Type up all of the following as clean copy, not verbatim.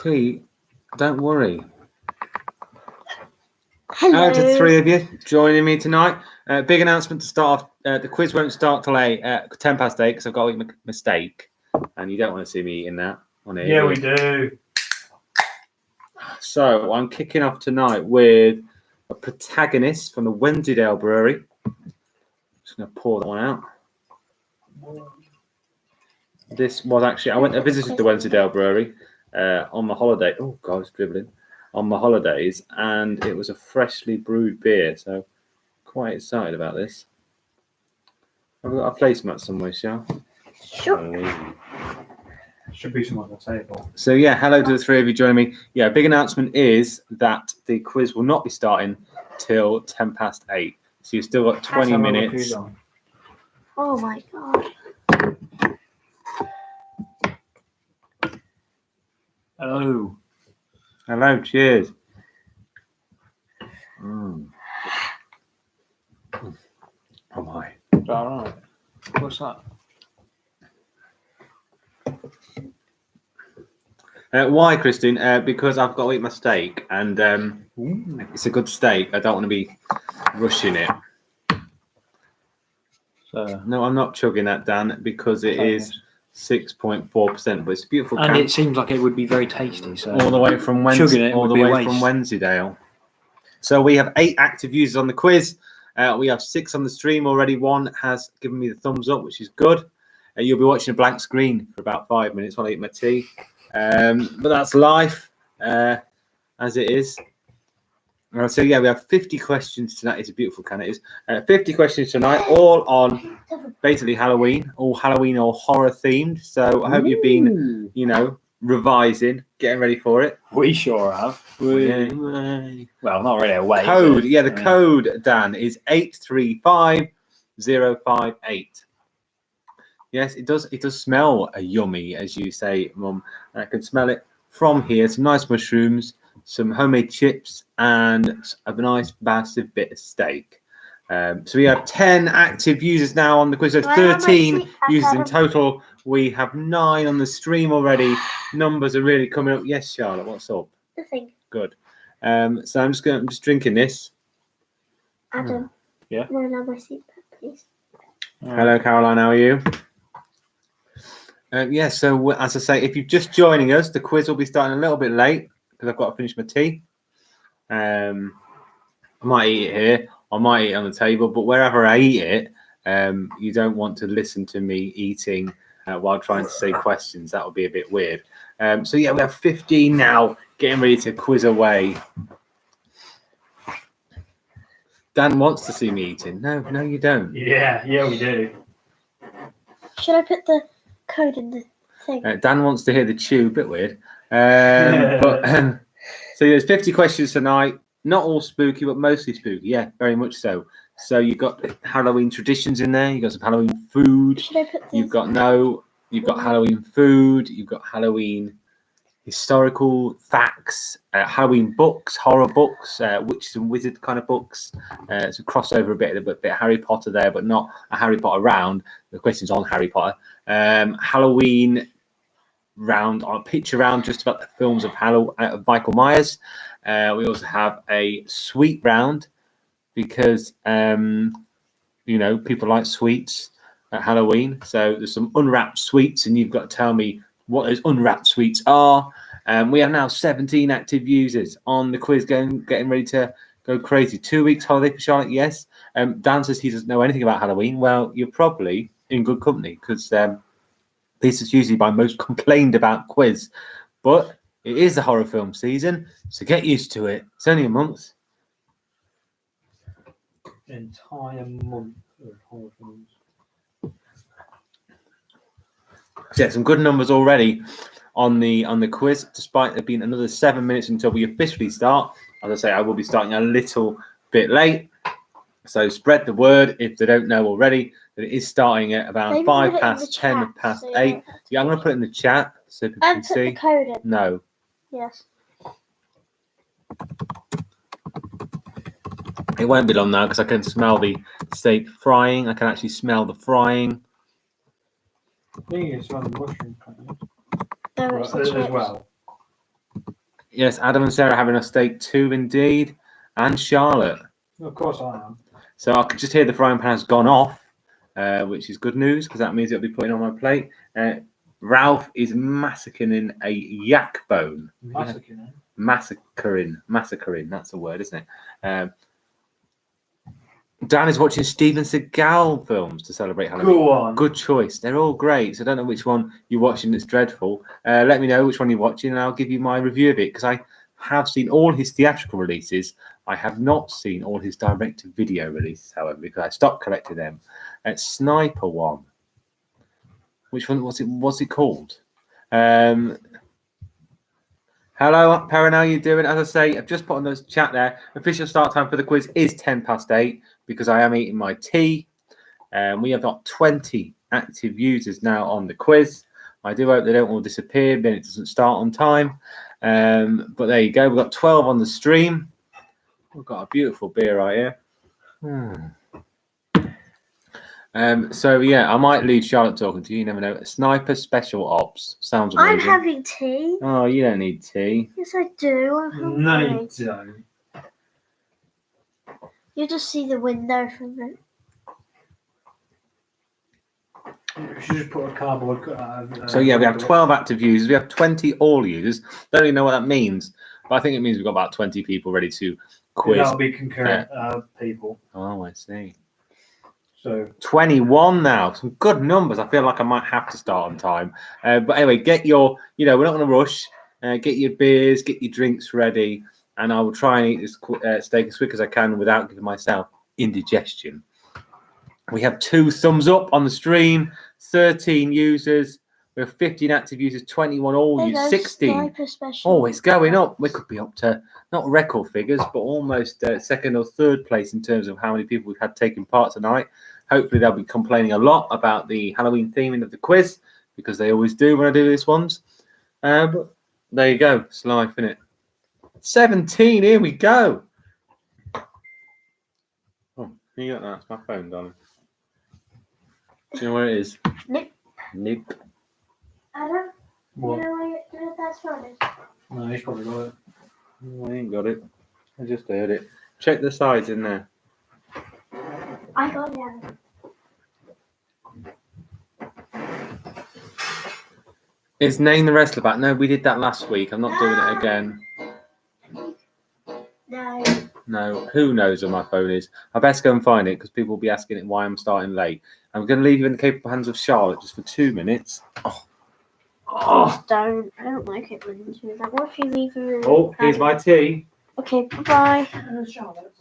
tea. Don't worry. Hello. To the three of you joining me tonight. Big announcement to start off. The quiz won't start till 10 past 8 because I've got to eat my steak. And you don't want to see me eating that on here. Yeah, we do. So I'm kicking off tonight with a protagonist from the Wensleydale Brewery. Just going to pour that one out. This was actually, I visited the Wensleydale Brewery on my holiday. Oh, God, it's dribbling. On my holidays, and it was a freshly brewed beer, so quite excited about this. I've got a placemat somewhere, shall? Sure. Should be some on the table. So yeah, hello to the three of you joining me. Yeah, big announcement is that the quiz will not be starting till 10 past 8. So you've still got 20 minutes. Oh my God. Hello. Hello, cheers. Oh my. Is that all right? What's that? Why, Christine? Because I've got to eat my steak, and it's a good steak. I don't want to be rushing it. So, No, I'm not chugging that, Dan, because it is 6.4%, but it's a beautiful and can. it seems like it would be very tasty. So All the way from Wensleydale. So we have 8 active users on the quiz. We have 6 on the stream already. 1 has given me the thumbs up, which is good. You'll be watching a blank screen for about 5 minutes while I eat my tea. But that's life, as it is. So yeah, we have 50 questions tonight. It's a beautiful can, it is. 50 questions tonight, all on basically Halloween, all Halloween or horror themed. So I hope you've been, revising, getting ready for it. we sure have. Well, not really a way. Code, the code, Dan, is 835058. Yes, it does. It does smell yummy, as you say, Mum. I can smell it from here. Some nice mushrooms, some homemade chips, and a nice massive bit of steak. So we have 10 active users now on the quiz. There's 13 users in total. We have 9 on the stream already. Numbers are really coming up. Yes, Charlotte, what's up? Nothing. Good. So I'm just drinking this. Adam. Yeah. No, my seat, please. Hello, Caroline. How are you? So as I say, if you're just joining us, the quiz will be starting a little bit late because I've got to finish my tea. I might eat it here. I might eat it on the table, but wherever I eat it, you don't want to listen to me eating while trying to say questions. That would be a bit weird. So yeah, we have 15 now, getting ready to quiz away. Dan wants to see me eating. No, you don't. Yeah, we do. Should I put the code in the thing? Dan wants to hear the chew. Bit weird. So there's 50 questions tonight. Not all spooky, but mostly spooky. Yeah, very much so. So you've got Halloween traditions in there. You've got some Halloween food. Should I put this? You've got Halloween food. You've got Halloween historical facts, Halloween books, horror books, witches and wizard kind of books. It's a crossover a bit of Harry Potter there, but not a Harry Potter round. The question's on Harry Potter. Halloween round, or picture round, just about the films of Michael Myers. We also have a sweet round because people like sweets at Halloween. So there's some unwrapped sweets, and you've got to tell me what those unwrapped sweets are. We have now 17 active users on the quiz, getting ready to go crazy. 2 weeks holiday for Charlotte, yes. Dan says he doesn't know anything about Halloween. Well, you're probably in good company because this is usually my most complained about quiz. But it is the horror film season, so get used to it. It's only a month. Entire month of horror films. Yeah, some good numbers already on the quiz, despite there being another 7 minutes until we officially start. As I say, I will be starting a little bit late. So spread the word if they don't know already that it is starting at about Maybe 5 put it in past the 10 chat, past so 8. Yeah, I'm going to put it in the chat so people can And put see. the code in. No. Yes. It won't be long now because I can smell the steak frying. I can actually smell the frying. I think it's on the mushroom kind No, it's the as chips. well. Yes, Adam and Sarah having a steak too, indeed, and Charlotte. Of course I am. So I could just hear the frying pan has gone off, which is good news because that means it'll be putting on my plate. Ralph is massacring a yak bone. Massacring. That's a word, isn't it? Dan is watching Steven Seagal films to celebrate Halloween. Go on. Good choice. They're all great. So I don't know which one you're watching that's dreadful. Let me know which one you're watching and I'll give you my review of it because I have seen all his theatrical releases. I have not seen all his direct-to-video releases, however, because I stopped collecting them. Sniper one. Which one was it? What's it called? Hello, Perrin, how you doing? As I say, I've just put on the chat there. Official start time for the quiz is 8:10 because I am eating my tea. We have got 20 active users now on the quiz. I do hope they don't all disappear, then it doesn't start on time. But there you go. We've got 12 on the stream. We've got a beautiful beer right here. So yeah, I might leave Charlotte talking to you. You never know. Sniper Special Ops sounds amazing. I'm having tea. Oh, you don't need tea. Yes, I do. I'm hungry. No, you don't. You just see the window from it. You should just put a cardboard. So yeah, we have 12 active users. We have 20 all users. Don't really know what that means, but I think it means we've got about 20 people ready to quiz. That'll be concurrent people. Oh, I see. So 21 now. Some good numbers. I feel like I might have to start on time. But anyway, get your, we're not going to rush. Get your beers, get your drinks ready, and I will try and eat this steak as quick as I can without giving myself indigestion. We have 2 thumbs up on the stream, 13 users. We have 15 active users, 21 all users, 16. Oh, it's going up. We could be up to not record figures, but almost second or third place in terms of how many people we've had taking part tonight. Hopefully, they'll be complaining a lot about the Halloween theming of the quiz because they always do when I do these ones. But there you go. It's life, isn't it? 17. Here we go. Oh, you got that? It's my phone, darling. Do you know where it is? Nope. Nope. Adam, what? you know where that's from? No, he's probably got it. Oh, I ain't got it. I just heard it. Check the sides in there. I got it, Adam. It's Name the Wrestler back. No, we did that last week. I'm not doing it again. No, who knows where my phone is? I best go and find it because people will be asking it why I'm starting late. I'm going to leave you in the capable hands of Charlotte just for 2 minutes. I don't like it when you do that. What if you leave her in? Oh, here's my tea. Okay, bye-bye. Charlotte.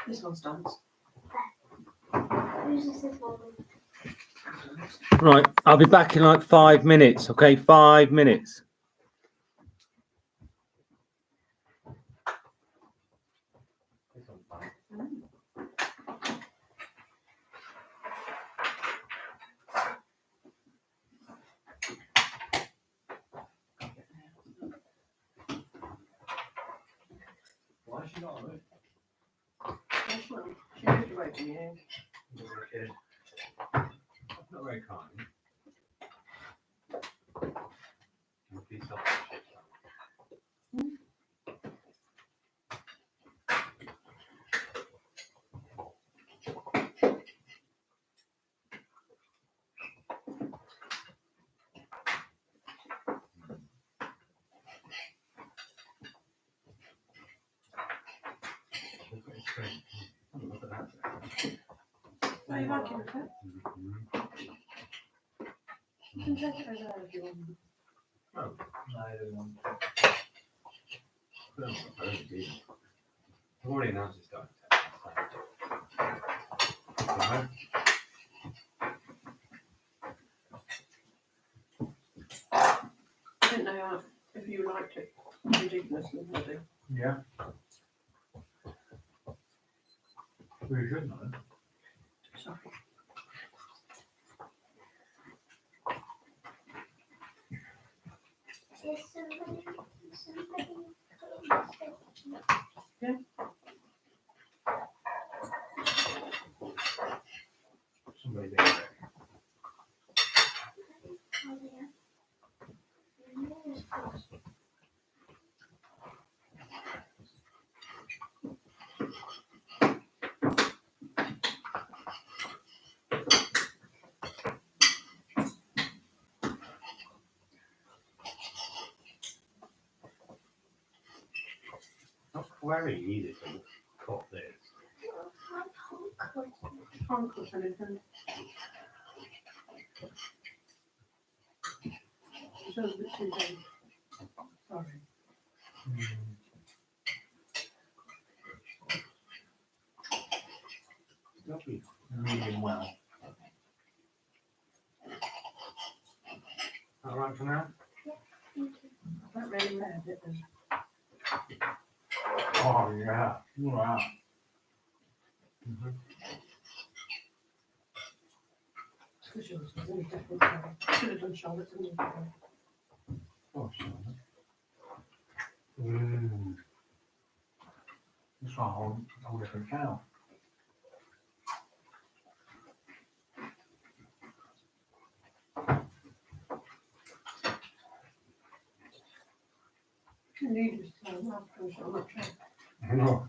This one stands. Who's this one? Right, I'll be back in like 5 minutes. Okay, 5 minutes. Why is she not on it? She moved away from you. Not very kind. Are you liking it? You can take it over there if you want. Oh, no, I don't want to. I've already announced it's starting. I didn't know if you liked it ridiculous than I do. Yeah. Very good, man. Sorry. Is somebody Yeah. Somebody there. Oh, yeah. Not very easy to cut this. Can't cook anything. It's a little bit too big. Sorry. Lovely. Medium well. All right for now? That really bad, it is. Oh, yeah. Wow. It's because yours was in a different colour. Should have done Charlotte's in a different colour. Oh, Charlotte. It's a whole different cow. You need this time after Charlotte. No.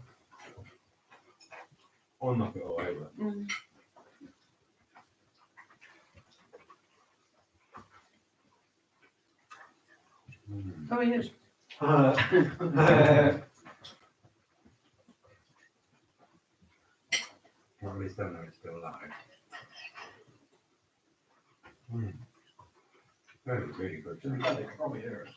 I'll knock it all over. Oh, he is. Well, at least I know it's still alive. Very, really good. Probably hear us.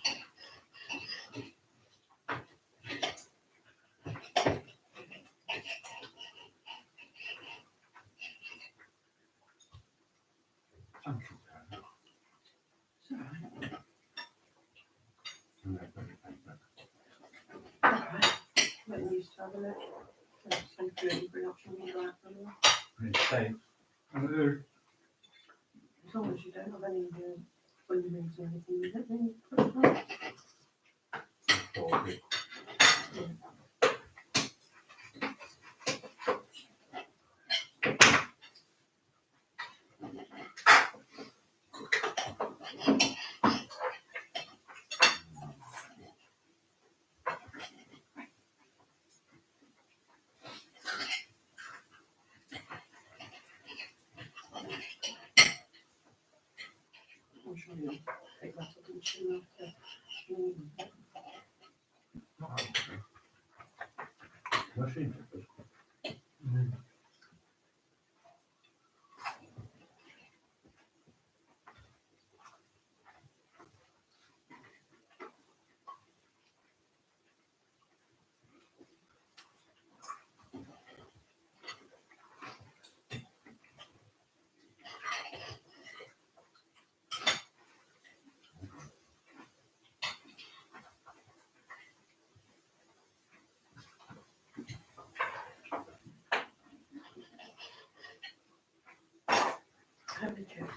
Thank you. It's all right. And then put it back. All right. Let me used to have a look. Send through and bring up some of that. It's safe. As long as you don't have any fundings or anything, you don't need to put it on. I'm sure you'll pick that up and chew after. Machine. How many chips?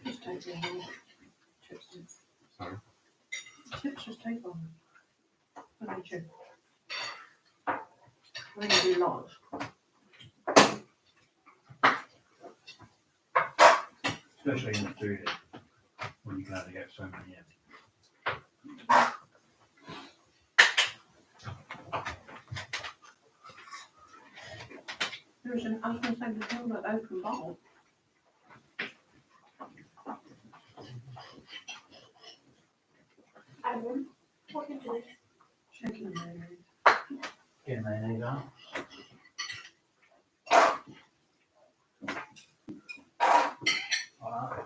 Just take the whole chips in. Sorry? Chips just take one. How many chips? I think you do lots. Especially in the food, when you can only get so many in. There's an, I was going to say, there's no like open bottle. Adam, what did you Chicken and mayonnaise. Get mayonnaise out. Alright.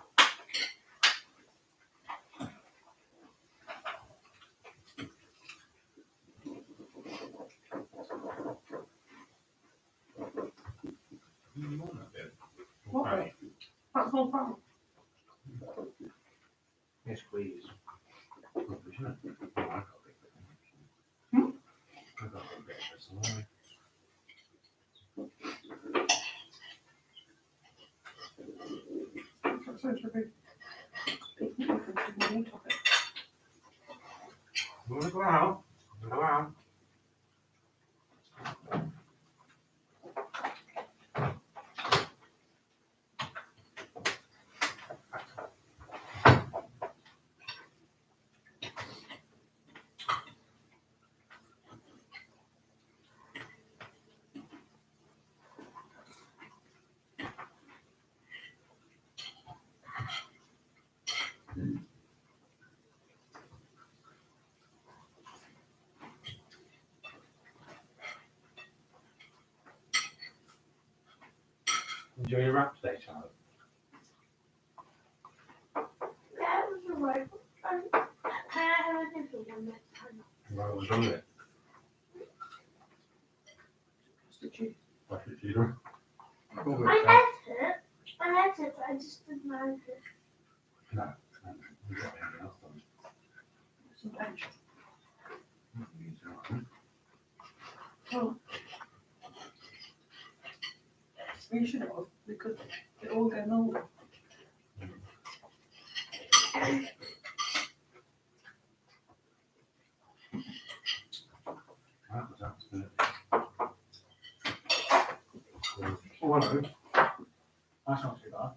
What? That's all fine. Yeah, Yes, please. Rubbish, isn't it? Oh, I've got a bit of it. Hmm? I've got a bit of this along. That sounds like a big difference in the meat of it. Go out. Go out. Enjoy your wrap today, Charlotte. Yeah, it was alright. Can I have a different one next time? What was wrong with it? Just the cheese. What's it, Tudor? I ate it. But I just didn't like it. No. We've got anything else on. Some bench. It. Oh. You should have, because it all go moldy. That was absolutely. Oh, hello. That's not too bad.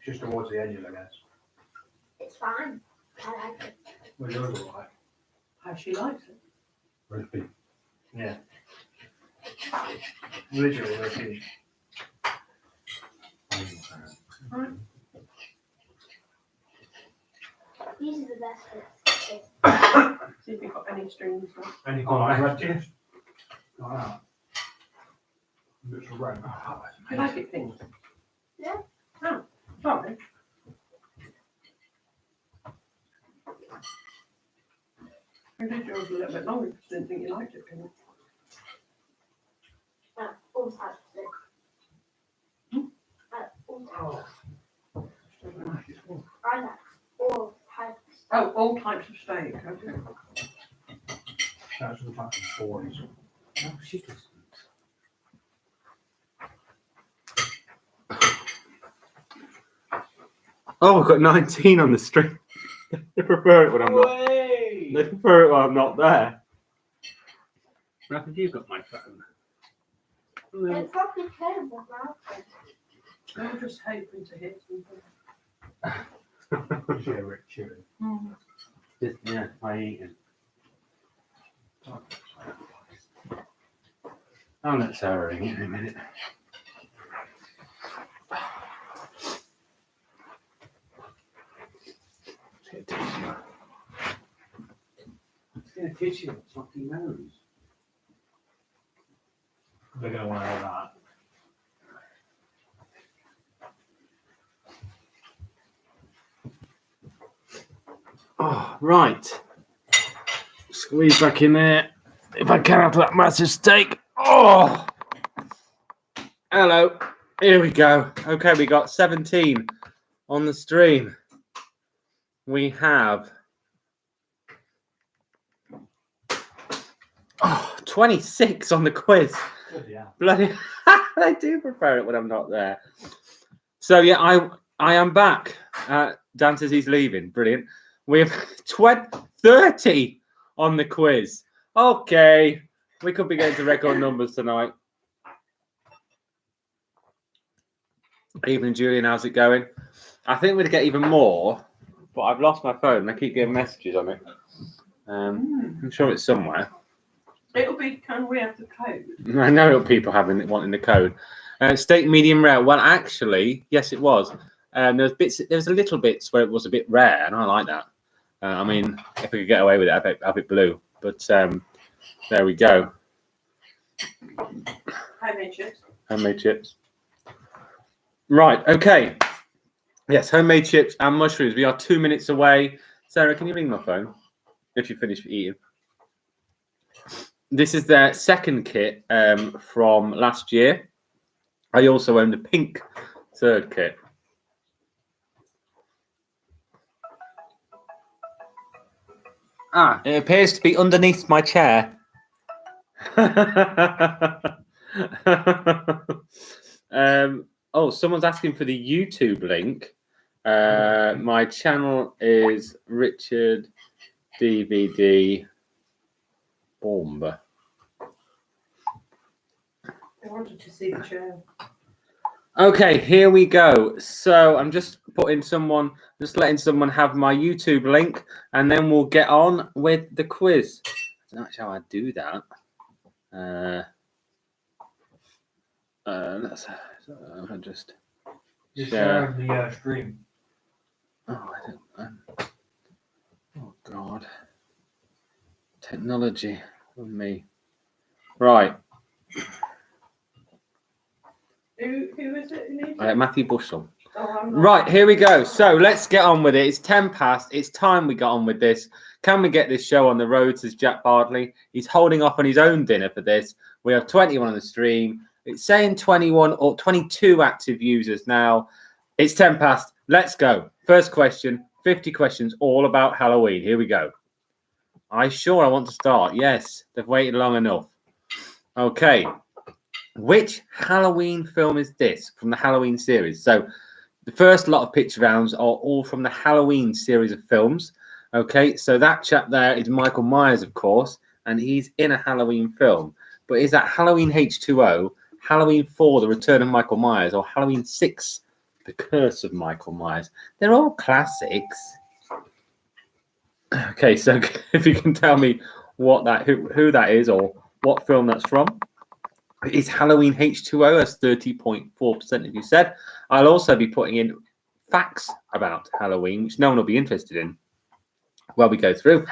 Just towards the edges, I guess. It's fine. I like it. Well, yours all right. How she likes it. Roast beef. Yeah. Literally roast beef. Right. These are the best bits. See if you've got any strings left. Any questions? Wow. Bits of red. You like it pink? Yeah. Oh, sorry. I did yours a little bit longer because I didn't think you liked it pink. All types of it. Hmm? All types. Oh, I like all types. all types of steak, okay. That's all types of boys. Oh, she does. Oh, we've got 19 on the stream. They prefer it when I'm not. They prefer it when I'm not there. What happened? You've got my phone. It's probably terrible now. They were just hoping to hit something. Cheer it, cheer it. Mm. Just, yeah, I eat it. I'll let Sarah ring it in a minute. Let's get a tissue. Let's get a tissue. It's not your nose. They're going to want to have that. Oh, right. Squeeze back in there. If I can after that massive steak. Oh! Hello. Here we go. Okay, we got 17 on the stream. We have 26 on the quiz. Good, yeah. Bloody, they do prefer it when I'm not there. So yeah, I am back. Dan says he's leaving. Brilliant. We have 30 on the quiz. Okay, we could be getting to record numbers tonight. Evening, Julian. How's it going? I think we'd get even more, but I've lost my phone. I keep getting messages on it. I'm sure it's somewhere. It'll be, can we have the code? I know people wanting the code. Steak medium rare. Well, actually, yes, it was. There was a little bits where it was a bit rare, and I like that. I mean, if we could get away with it, I'd have it blue. But there we go. Homemade chips. Homemade chips. Right. Okay. Yes, homemade chips and mushrooms. We are 2 minutes away. Sarah, can you ring my phone if you finish eating? This is their second kit from last year. I also own the pink third kit. It appears to be underneath my chair. Someone's asking for the YouTube link. My channel is Richard DVD Bomb. I wanted to see the chair. Okay, here we go. So I'm just letting someone have my YouTube link, and then we'll get on with the quiz. That's not how I do that. I'll just share the stream. Oh God, technology with me. Right. Who is it? Matthew Bushell. Oh, I'm not. Right, here we go. So let's get on with it. It's 10 past. It's time we got on with this. Can we get this show on the road, says Jack Bardley. He's holding off on his own dinner for this. We have 21 on the stream. It's saying 21 or 22 active users now. It's 10 past. Let's go. First question, 50 questions all about Halloween. Here we go. I want to start. Yes, they've waited long enough. Okay. Which Halloween film is this from the Halloween series? So the first lot of picture rounds are all from the Halloween series of films. Okay, so that chap there is Michael Myers, of course, and he's in a Halloween film. But is that Halloween H2O, Halloween 4, The Return of Michael Myers, or Halloween 6, The Curse of Michael Myers? They're all classics. Okay, so if you can tell me who that is or what film that's from. It's Halloween H2O, as 30.4% of you said. I'll also be putting in facts about Halloween, which no one will be interested in while we go through.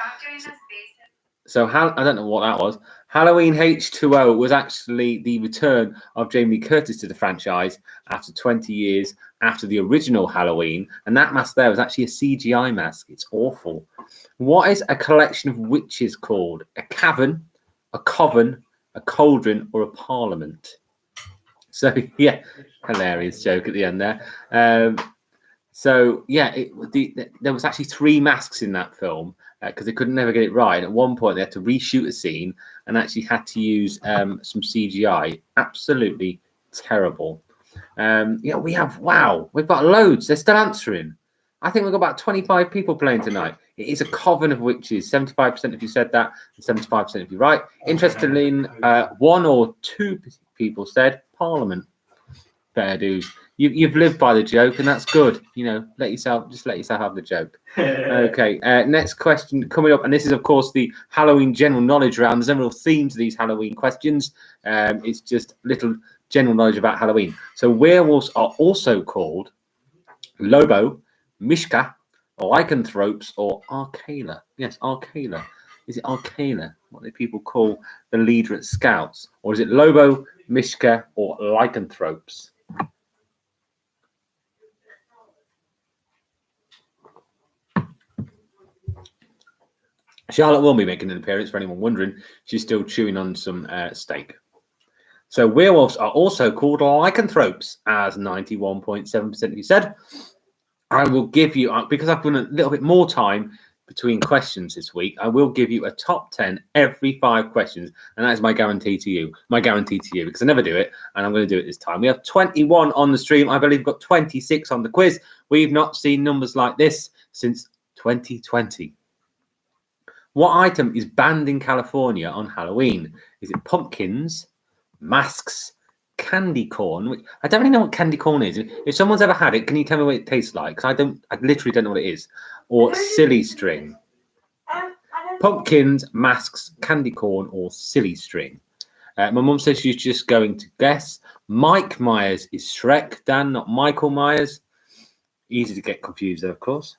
So I don't know what that was. Halloween H2O was actually the return of Jamie Lee Curtis to the franchise after 20 years after the original Halloween. And that mask there was actually a CGI mask. It's awful. What is a collection of witches called? A cavern, a coven, a cauldron, or a parliament? So, yeah, hilarious joke at the end there. There was actually 3 masks in that film because they couldn't never get it right. At one point, they had to reshoot a scene and actually had to use some CGI. Absolutely terrible. We've got loads. They're still answering. I think we've got about 25 people playing tonight. It is a coven of witches. 75% of you said that, and 75% of you right. Interestingly, 1 or 2 people said Parliament. Fair dues. You've lived by the joke, and that's good. Let yourself have the joke. Okay. Next question coming up, and this is of course the Halloween general knowledge round. There's no real theme to these Halloween questions. It's just little general knowledge about Halloween. So werewolves are also called Lobo, Mishka, lycanthropes, or Arcala. Yes, Arcala. Is it Arcala? What do people call the leader at Scouts? Or is it Lobo, Mishka, or lycanthropes? Charlotte will be making an appearance, for anyone wondering. She's still chewing on some steak. So werewolves are also called lycanthropes, as 91.7% of you said. I will give you, because I've done a little bit more time between questions this week, I will give you a top 10 every 5 questions. And that is my guarantee to you. Because I never do it, and I'm going to do it this time. We have 21 on the stream. I believe we've got 26 on the quiz. We've not seen numbers like this since 2020. What item is banned in California on Halloween? Is it pumpkins, masks, candy corn? I don't really know what candy corn is. If someone's ever had it, can you tell me what it tastes like? Because I literally don't know what it is. Or silly string. Pumpkins, masks, candy corn, or silly string. My mum says she's just going to guess. Mike Myers is Shrek. Dan, not Michael Myers. Easy to get confused, of course.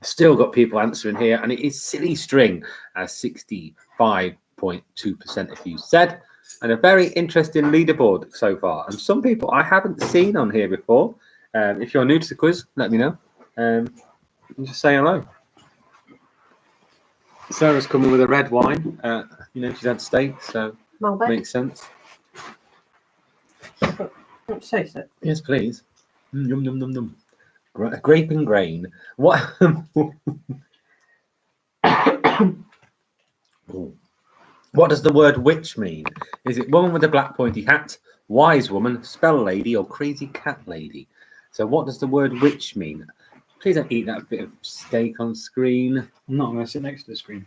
Still got people answering here, and it is silly string, as 65.2% of you said. And a very interesting leaderboard so far. And some people I haven't seen on here before. If you're new to the quiz, let me know. Just say hello. Sarah's coming with a red wine. She's had steak, so Malbec. Makes sense. Let's taste it. Yes, please. Yum, yum, yum, yum. Grape and grain. What? Ooh. What does the word witch mean? Is it woman with a black pointy hat, wise woman, spell lady, or crazy cat lady? So what does the word witch mean? Please don't eat that bit of steak on screen. I'm not going to sit next to the screen.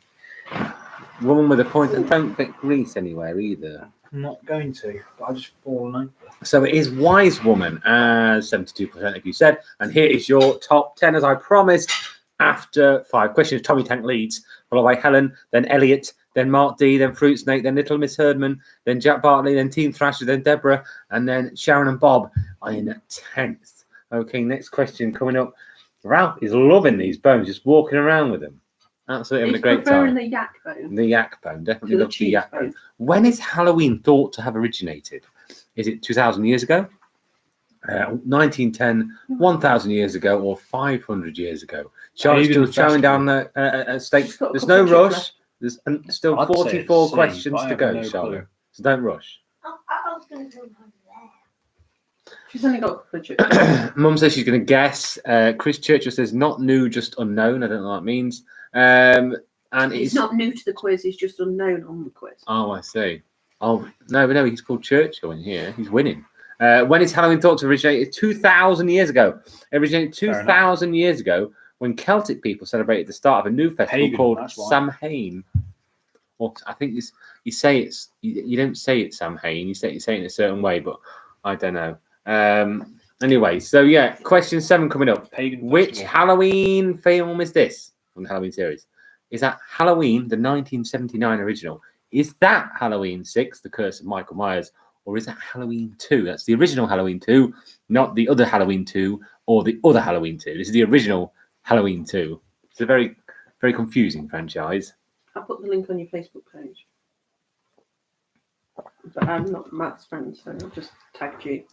Woman with a point, and don't get grease anywhere either. I'm not going to, but I've just fallen over. So it is wise woman, as 72% of you said. And here is your top 10, as I promised. After 5 questions, Tommy Tank leads, followed by Helen, then Elliot, then Mark D, then Fruit Snake, then Little Miss Herdman, then Jack Bartley, then Team Thrasher, then Deborah, and then Sharon and Bob are in 10th. Okay, next question coming up. Ralph is loving these bones, just walking around with them. Absolutely having a great time. the yak bone. The yak bone, definitely To the love the cheese yak bone. bone. When is Halloween thought to have originated? Is it 2,000 years ago, 1910, 1,000 years ago, or 500 years ago? Charlie's still chowing down a steak. Just got a There's couple no of rush. chips There's still I'd say 44 it's C, questions but I to have go, no Charlotte. clue. So don't rush. I was going to go over there. She's only got a couple of chips. Mum says she's going to guess. Chris Churchill says not new, just unknown. I don't know what that means. And He's it's not new to the quiz, he's just unknown on the quiz. Oh, I see. Oh, no, he's called Churchill in here. He's winning. When is Halloween thought to originate? 2,000 years ago. It originated 2,000 years ago when Celtic people celebrated the start of a new festival Pagan, called that's why. Samhain. Or I think it's you don't say it's Samhain. You say it in a certain way, but I don't know. Anyway, so yeah, question 7 coming up. Pagan Which festival. Halloween film is this from the Halloween series? Is that Halloween, the 1979 original? Is that Halloween 6, The Curse of Michael Myers? Or is that Halloween 2? That's the original Halloween 2, not the other Halloween 2 or the other Halloween 2. This is the original Halloween 2. It's a very, very confusing franchise. I'll put the link on your Facebook page. But I'm not Matt's friend, so I'll just tag you.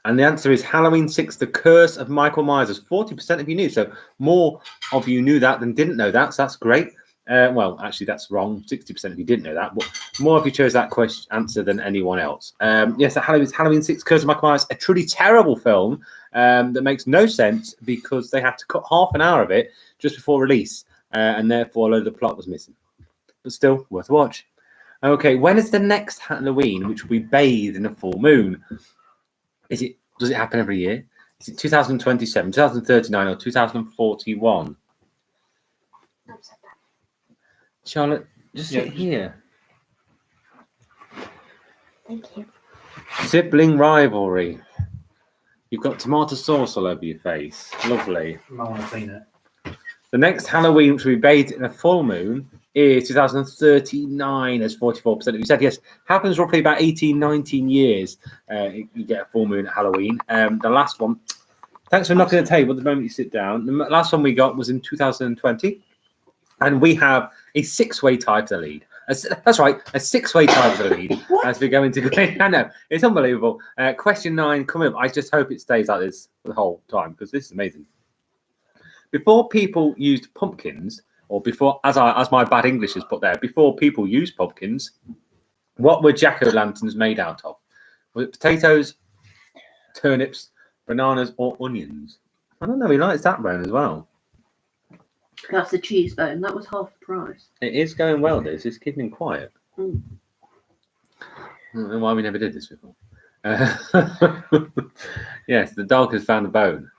And the answer is Halloween 6, The Curse of Michael Myers. As 40% of you knew. So more of you knew that than didn't know that. So that's great. Well, actually, that's wrong. 60% of you didn't know that. But more of you chose that question answer than anyone else. Yes, Halloween 6, Curse of Michael Myers, a truly terrible film that makes no sense because they had to cut half an hour of it just before release. And therefore, a load of the plot was missing. But still, worth a watch. Okay, when is the next Halloween, which will be bathed in a full moon? Does it happen every year? Is it 2027, 2039, or 2041? Charlotte, just sit here. Thank you. Sibling rivalry. You've got tomato sauce all over your face. Lovely. I want to clean it. The next Halloween, which will be bathed in a full moon, is 2039, as 44% of you said. Yes, happens roughly about 18, 19 years. You get a full moon at Halloween. The last one, thanks for knocking the table the moment you sit down. The last one we got was in 2020. And we have a 6-way tie for the lead. That's right, a 6-way tie for the lead as we go into. I know, it's unbelievable. Question 9 coming up. I just hope it stays like this the whole time because this is amazing. Before people used pumpkins, or before, as my bad English is put there, before people used pumpkins, what were jack-o'-lanterns made out of? Was it potatoes, turnips, bananas, or onions? I don't know. He likes that bone as well. That's the cheese bone. That was half the price. It is going well, this. It's keeping him quiet. Mm. I don't know why we never did this before. Yes, the dog has found a bone.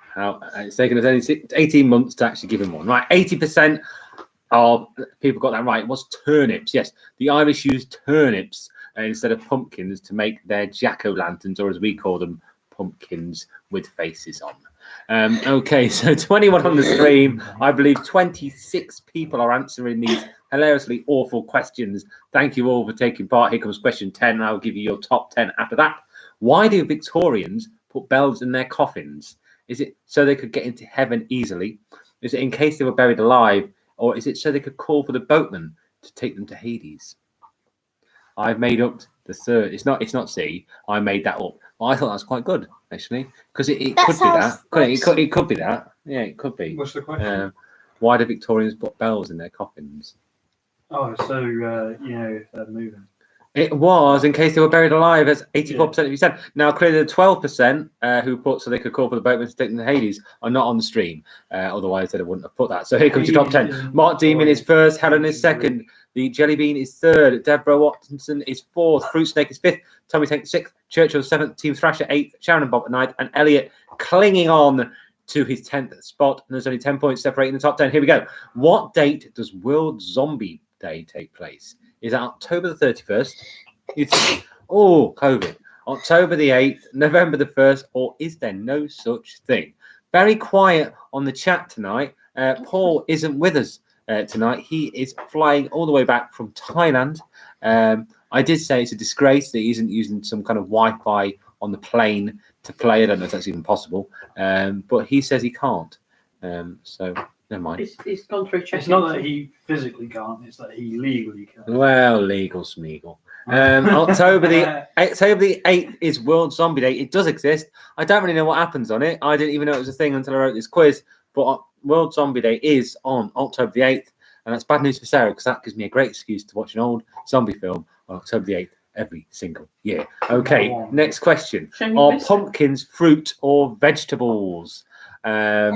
It's taken us only 18 months to actually give him one. Right, 80% of people got that right. It was turnips. Yes, the Irish used turnips instead of pumpkins to make their jack-o'-lanterns, or as we call them, pumpkins with faces on. Okay, so 21 on the stream. I believe 26 people are answering these hilariously awful questions. Thank you all for taking part. Here comes question 10, and I'll give you your top 10 after that. Why do Victorians put bells in their coffins? Is it so they could get into heaven easily? Is it in case they were buried alive? Or is it so they could call for the boatman to take them to Hades? I've made up the third. It's not C. I made that up. Well, I thought that was quite good, actually, because it could be that. It could be that. Yeah, it could be. What's the question? Why do Victorians put bells in their coffins? Oh, so, if they're moving. It was, in case they were buried alive, as 84% of you said. Now, clearly the 12% who put so they could call for the boatman to take them to Hades are not on the stream. Otherwise, they wouldn't have put that. So here comes your top 10. Mark Demon is first. Helen is second. The Jelly Bean is third. Deborah Watson is fourth. Fruit Snake is fifth. Tommy Tank sixth. Churchill seventh. Team Thrasher eighth. Sharon and Bob at ninth. And Elliot clinging on to his 10th spot. And there's only 10 points separating the top 10. Here we go. What date does World Zombie Day take place? Is that October the 31st? COVID. October the 8th, November the 1st, or is there no such thing? Very quiet on the chat tonight. Paul isn't with us tonight. He is flying all the way back from Thailand. I did say it's a disgrace that he isn't using some kind of Wi-Fi on the plane to play. I don't know if that's even possible. But he says he can't. So never mind. He's gone through checking. It's not that he physically can't, it's that he legally can't. Well, legal smeagol. October the 8th is World Zombie Day. It does exist. I don't really know what happens on it. I didn't even know it was a thing until I wrote this quiz. But World Zombie Day is on October the 8th. And that's bad news for Sarah because that gives me a great excuse to watch an old zombie film on October the 8th every single year. Okay, next question. Are pumpkins fruit or vegetables? What Are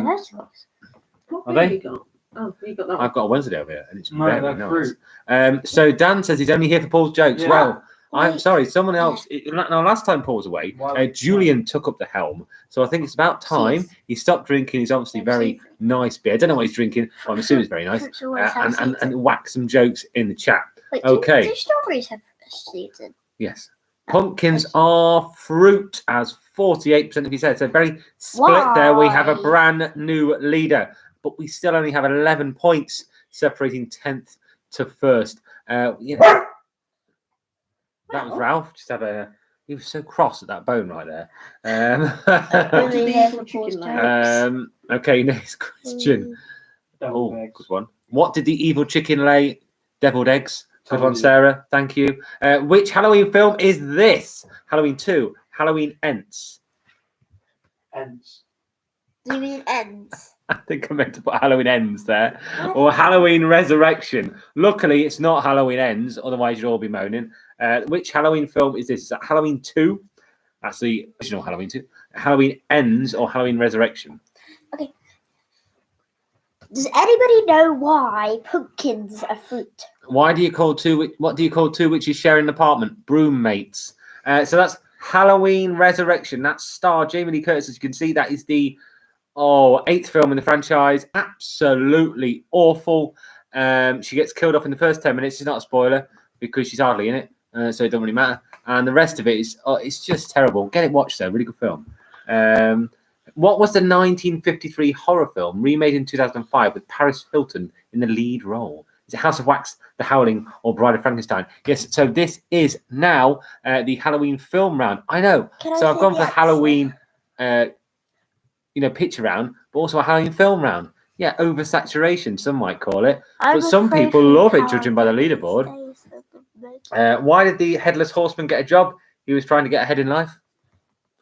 have they? you got? Oh, you got that one. I've got a Wednesday over here, and it's No, very they're nice. fruit. So Dan says he's only here for Paul's jokes. Yeah. Well, I'm Wait. sorry, someone else. Now, last time Paul was away, Julian took up the helm. So I think it's about time Seeds. he stopped drinking his obviously very nice beer. I don't know what he's drinking, but I'm assuming it's very nice. Fruits always have seeds in. And whack some jokes in the chat. Wait, okay. Do strawberries have seeds in? Yes. Pumpkins are fruit, as 48% of you said. So very split there. We have a Why? brand new leader, but we still only have 11 points separating 10th to 1st. That was Ralph. Just he was so cross at that bone right there. Really These here are for chicken Paul's legs. jokes. Okay, next question. Deviled Oh, eggs. good one. What did the evil chicken lay? Deviled eggs. Good one, Told you. Sarah. Thank you. Which Halloween film is this? Halloween 2. Halloween Ends. Ends. Do you mean ends? I think I meant to put Halloween Ends there. Or Halloween Resurrection. Luckily, it's not Halloween Ends. Otherwise, you'd all be moaning. Which Halloween film is this? Is that Halloween 2? That's the original Halloween 2. Halloween Ends or Halloween Resurrection? Does anybody know why pumpkins are fruit? What do you call two which you share an apartment? Broom mates. So that's Halloween Resurrection. That's star Jamie Lee Curtis. As you can see, that is the 8th film in the franchise. Absolutely awful. She gets killed off in the first 10 minutes. It's not a spoiler because she's hardly in it, so it doesn't really matter. And the rest of it is it's just terrible. Get it watched though. Really good film. What was the 1953 horror film remade in 2005 with Paris Hilton in the lead role? Is it House of Wax, The Howling, or Bride of Frankenstein? Yes, so this is now the Halloween film round. I know. Can I So I've say gone for yes? Halloween, picture round, but also a Halloween film round. Yeah, oversaturation, some might call it. I'm But some afraid people for love it, how judging by the it leaderboard. stays at the Why did the Headless Horseman get a job? He was trying to get ahead in life.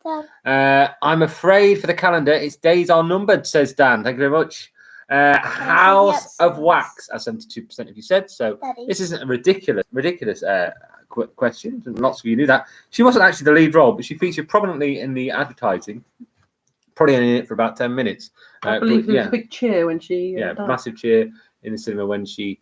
Dad. I'm afraid for the calendar, its days are numbered, says Dan. Thank you very much. House yes, of yes. Wax, as 72% of you said. So Daddy. this isn't a ridiculous question. Lots of you knew that. She wasn't actually the lead role, but she featured prominently in the advertising. Probably only in it for about 10 minutes. I believe there was yeah, a big cheer when she yeah, died. massive cheer in the cinema when she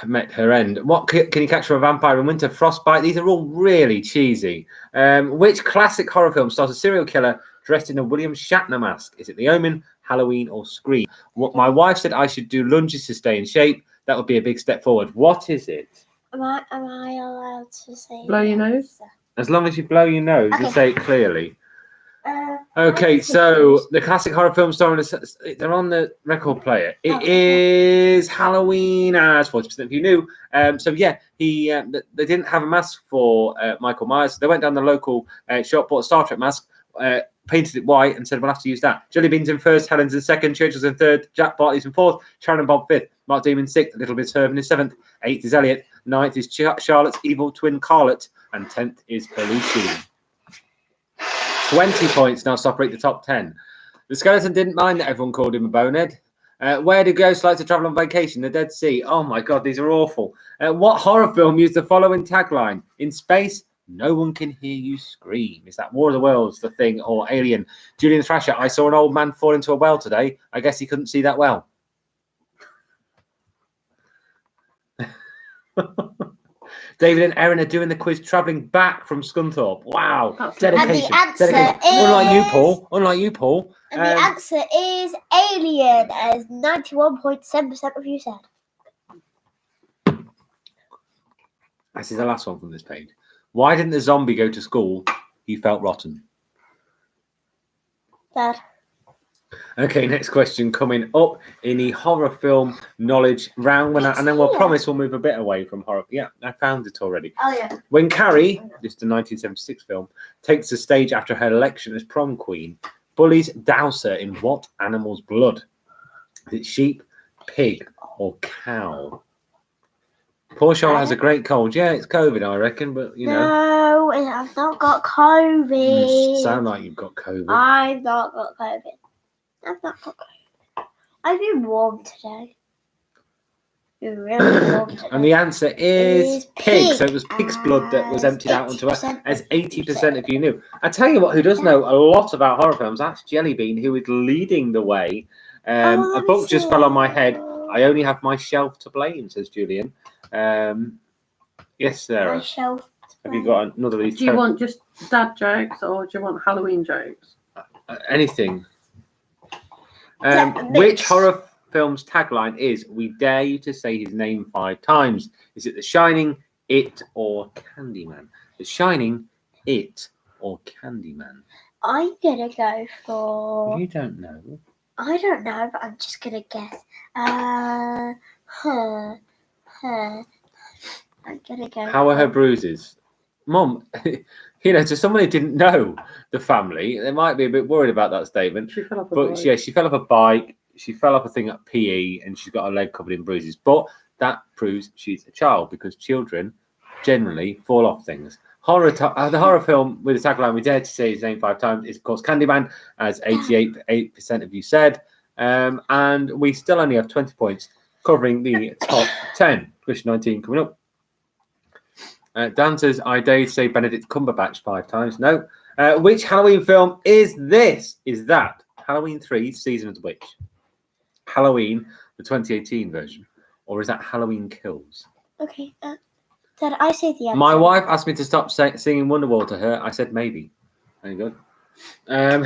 met her end. What can you catch from a vampire in winter? Frostbite. These are all really cheesy. Which classic horror film stars a serial killer dressed in a William Shatner mask? Is it The Omen, Halloween, or Scream? What my wife said I should do lunges to stay in shape. That would be a big step forward. What is it? Am I allowed to say? Blow your nose? As long as you blow your nose and Okay. say it clearly. Okay, Okay, so the classic horror film starring they're on the record player. It is Halloween, as 40% of you knew. So yeah, they didn't have a mask for Michael Myers. They went down the local shop, bought a Star Trek mask, painted it white, and said we'll have to use that. Jelly Bean's in first, Helen's in second, Churchill's in third, Jack Bartley's in fourth, Sharon and Bob fifth, Mark Demon sixth, Little Miss Herb in seventh, eighth is Elliot, ninth is Charlotte's evil twin Carlot, and 10th is Belushi. 20 points now separate the top 10. The skeleton didn't mind that everyone called him a bonehead. Where do ghosts like to travel on vacation? The Dead Sea. Oh my God, these are awful. What horror film used the following tagline? In space, no one can hear you scream. Is that War of the Worlds, The Thing, or Alien? Julian Thrasher, I saw an old man fall into a well today. I guess he couldn't see that well. David and Erin are doing the quiz travelling back from Scunthorpe. Wow. Dedication. And the answer Dedication. Unlike you, Paul. And the answer is Alien, as 91.7% of you said. This is the last one from this page. Why didn't the zombie go to school? He felt rotten. Dad. Okay, next question coming up in the horror film knowledge round, and then we'll promise we'll move a bit away from horror. Yeah, I found it already. Oh, yeah. When Carrie, this is the 1976 film, takes the stage after her election as prom queen, bullies douse her in what animal's blood? Is it sheep, pig, or cow? Poor Charlotte has a great cold. Yeah, it's COVID, I reckon, but you know. No, I've not got COVID. Sound like you've got COVID. I've not got COVID. I've not got COVID. I've been warm today. Been really warm today. And the answer is pig. pig. So it was pig's blood that was emptied out onto us, 80% as 80% of you knew. I tell you what, who does know a lot about horror films? That's Jellybean, who is leading the way. A book just fell on my head. I only have my shelf to blame, says Julian. Yes, Sarah. My shelf. Have you got another of these? Do you want just dad jokes or do you want Halloween jokes? Anything? Mix. Which horror film's tagline is "We dare you to say his name 5 times"? Is it The Shining, It, or Candyman? The Shining, It, or Candyman? I'm gonna go for. You don't know. I don't know, but I'm just gonna guess. I'm gonna go. How are her bruises? Mum, you know, to someone who didn't know the family, they might be a bit worried about that statement. She fell off a But bike. yeah, she fell off a bike, she fell off a thing at PE, and she's got her leg covered in bruises. But that proves she's a child, because children generally fall off things. The horror film with the tagline "We dare to say his name 5 times" is, of course, Candyman, as 88% of you said. And we still only have 20 points covering the top 10. Question 19 coming up. Dan says, I dare say Benedict Cumberbatch 5 times. No. Which Halloween film is this? Is that Halloween 3, Season of the Witch? Halloween, the 2018 version? Or is that Halloween Kills? Okay. Did I say the answer? My wife asked me to stop singing Wonderwall to her. I said maybe. Very good. Oh.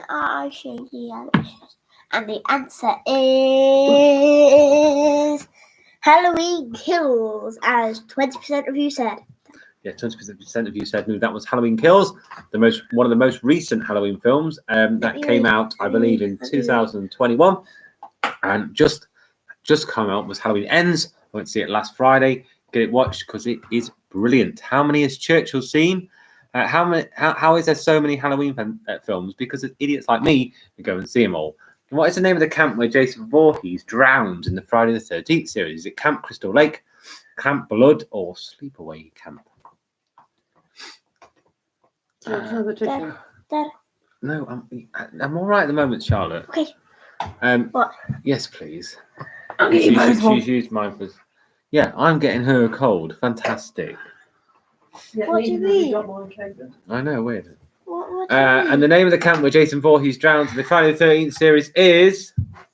I'll show you the answers. And the answer is Halloween Kills, as 20% of you said. Yeah, 20% of you said no. That was Halloween Kills, one of the most recent Halloween films that came out, I believe, in 2021, and just come out was Halloween Ends. I went to see it last Friday. Get it watched because it is brilliant. How many has Churchill seen? How is there so many Halloween films? Because idiots like me who go and see them all. And what is the name of the camp where Jason Voorhees drowns in the Friday the 13th series? Is it Camp Crystal Lake, Camp Blood, or Sleepaway Camp? Dad. No, I'm all right at the moment, Charlotte. Okay. What? Yes, please. She's She's used mine for. Yeah, I'm getting her a cold. Fantastic. Yeah, What do you mean? I know, weird. What do you And the name of the camp where Jason Voorhees drowns in the Friday the 13th series is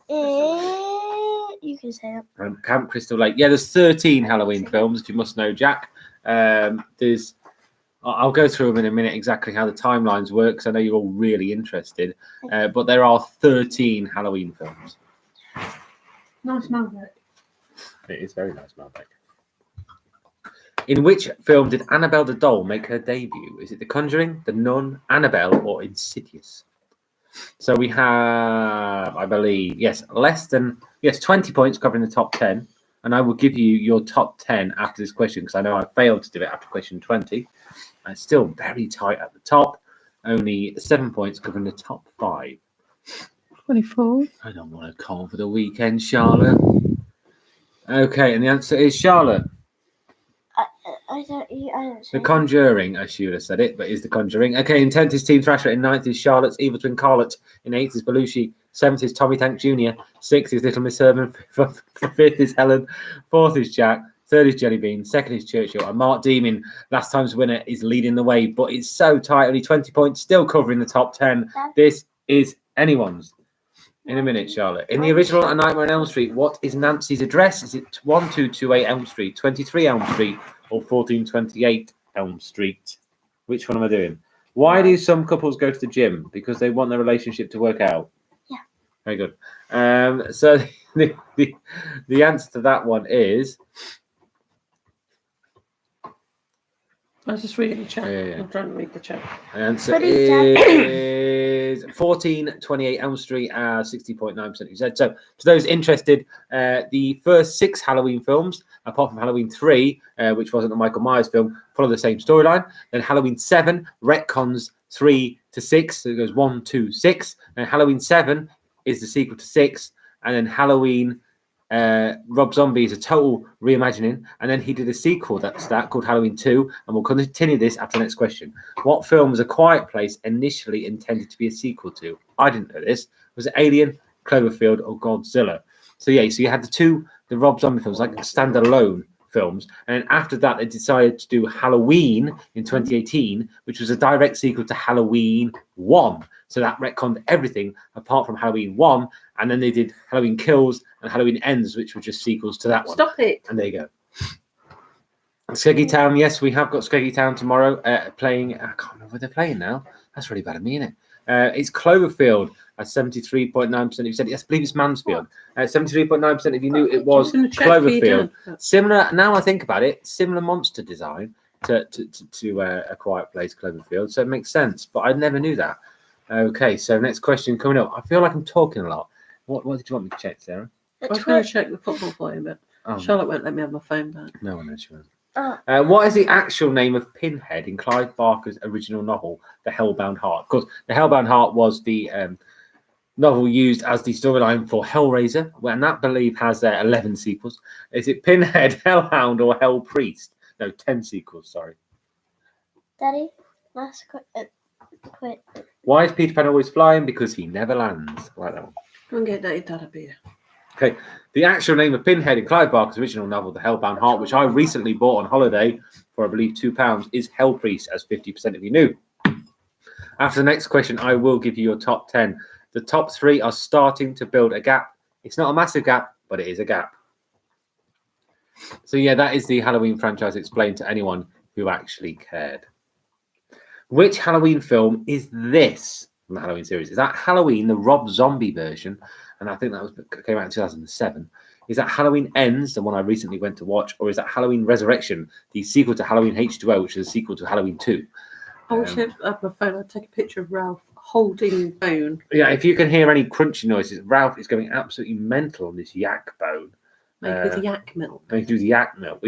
You can say it. Camp Crystal Lake. Yeah, there's 13 Halloween films, if you must know, Jack. I'll go through them in a minute exactly how the timelines work, because I know you're all really interested. But there are 13 Halloween films. Nice Malbec. It is very nice, Malbec. In which film did Annabelle the doll make her debut? Is it The Conjuring, The Nun, Annabelle, or Insidious? So we have, I believe, 20 points covering the top 10. And I will give you your top 10 after this question, because I know I failed to do it after question 20. And it's still very tight at the top. Only 7 points covering the top 5. 24. I don't want to call for the weekend, Charlotte. Okay, and the answer is Charlotte. I don't The Conjuring, I should have said it, but is The Conjuring. Okay, in 10th is Team Thrasher. In 9th is Charlotte's Evil Twin Carlet. In 8th is Belushi. 7th is Tommy Tank Jr. 6th is Little Miss Herman. 5th is Helen. 4th is Jack. 3rd is Jelly Bean. 2nd is Churchill. And Mark Demon, last time's winner, is leading the way. But it's so tight, only 20 points, still covering the top 10. This is anyone's. In a minute, Charlotte. In the original A Nightmare on Elm Street, what is Nancy's address? Is it 1228 Elm Street, 23 Elm Street, or 1428 Elm Street? Which one am I doing? Why do some couples go to the gym? Because they want their relationship to work out. Yeah. Very good. So the answer to that one is... I was just reading the chat. Yeah. I'm trying to read the chat. The answer What is is 1428 Elm Street, 60.9% you said. So, to those interested, the first 6 Halloween films, apart from Halloween 3, which wasn't a Michael Myers film, follow the same storyline. Then Halloween 7 retcons 3 to 6, so it goes 1, 2, 6. And Halloween 7 is the sequel to 6, and then Halloween. Rob Zombie is a total reimagining, and then he did a sequel that's called Halloween 2, and we'll continue this after the next question. What film was A Quiet Place initially intended to be a sequel to? I didn't know this. Was it Alien, Cloverfield, or Godzilla? So you had the Rob Zombie films, like standalone films, and after that they decided to do Halloween in 2018, which was a direct sequel to Halloween 1. So that retconned everything apart from Halloween 1, and then they did Halloween Kills and Halloween Ends, which were just sequels to that one. Stop it. And there you go. Skeggy Town, yes, we have got Skeggy Town tomorrow playing. I can't remember what they're playing now. That's really bad of me, isn't it? It's Cloverfield at 73.9%. You said yes, I believe it's Mansfield. 73.9% if you knew it was Cloverfield. Similar. Now I think about it, similar monster design to A Quiet Place, Cloverfield. So it makes sense, but I never knew that. Okay, so next question coming up. I feel like I'm talking a lot. What did you want me to check, Sarah? I was going to check the football for you, but Charlotte won't let me have my phone back. No one knows she won't. What is the actual name of Pinhead in Clive Barker's original novel, The Hellbound Heart? Of course, The Hellbound Heart was the novel used as the storyline for Hellraiser, and that, I believe, has 11 sequels. Is it Pinhead, Hellhound, or Hell Priest? No, 10 sequels, sorry. Daddy, last quick. Why is Peter Pan always flying? Because he never lands. Like that one. Go and get Daddy Dad a beer. Okay, the actual name of Pinhead in Clive Barker's original novel, The Hellbound Heart, which I recently bought on holiday for, I believe, £2, is Hell Priest, as 50% of you knew. After the next question, I will give you your top 10. The top 3 are starting to build a gap. It's not a massive gap, but it is a gap. So, yeah, that is the Halloween franchise explained to anyone who actually cared. Which Halloween film is this from the Halloween series? Is that Halloween, the Rob Zombie version? And I think that came out in 2007. Is that Halloween Ends, the one I recently went to watch? Or is that Halloween Resurrection, the sequel to Halloween H2O, which is a sequel to Halloween 2? I wish I had my phone. I'd take a picture of Ralph holding bone. Yeah, if you can hear any crunchy noises, Ralph is going absolutely mental on this yak bone. Made with yak milk. Made with yak milk.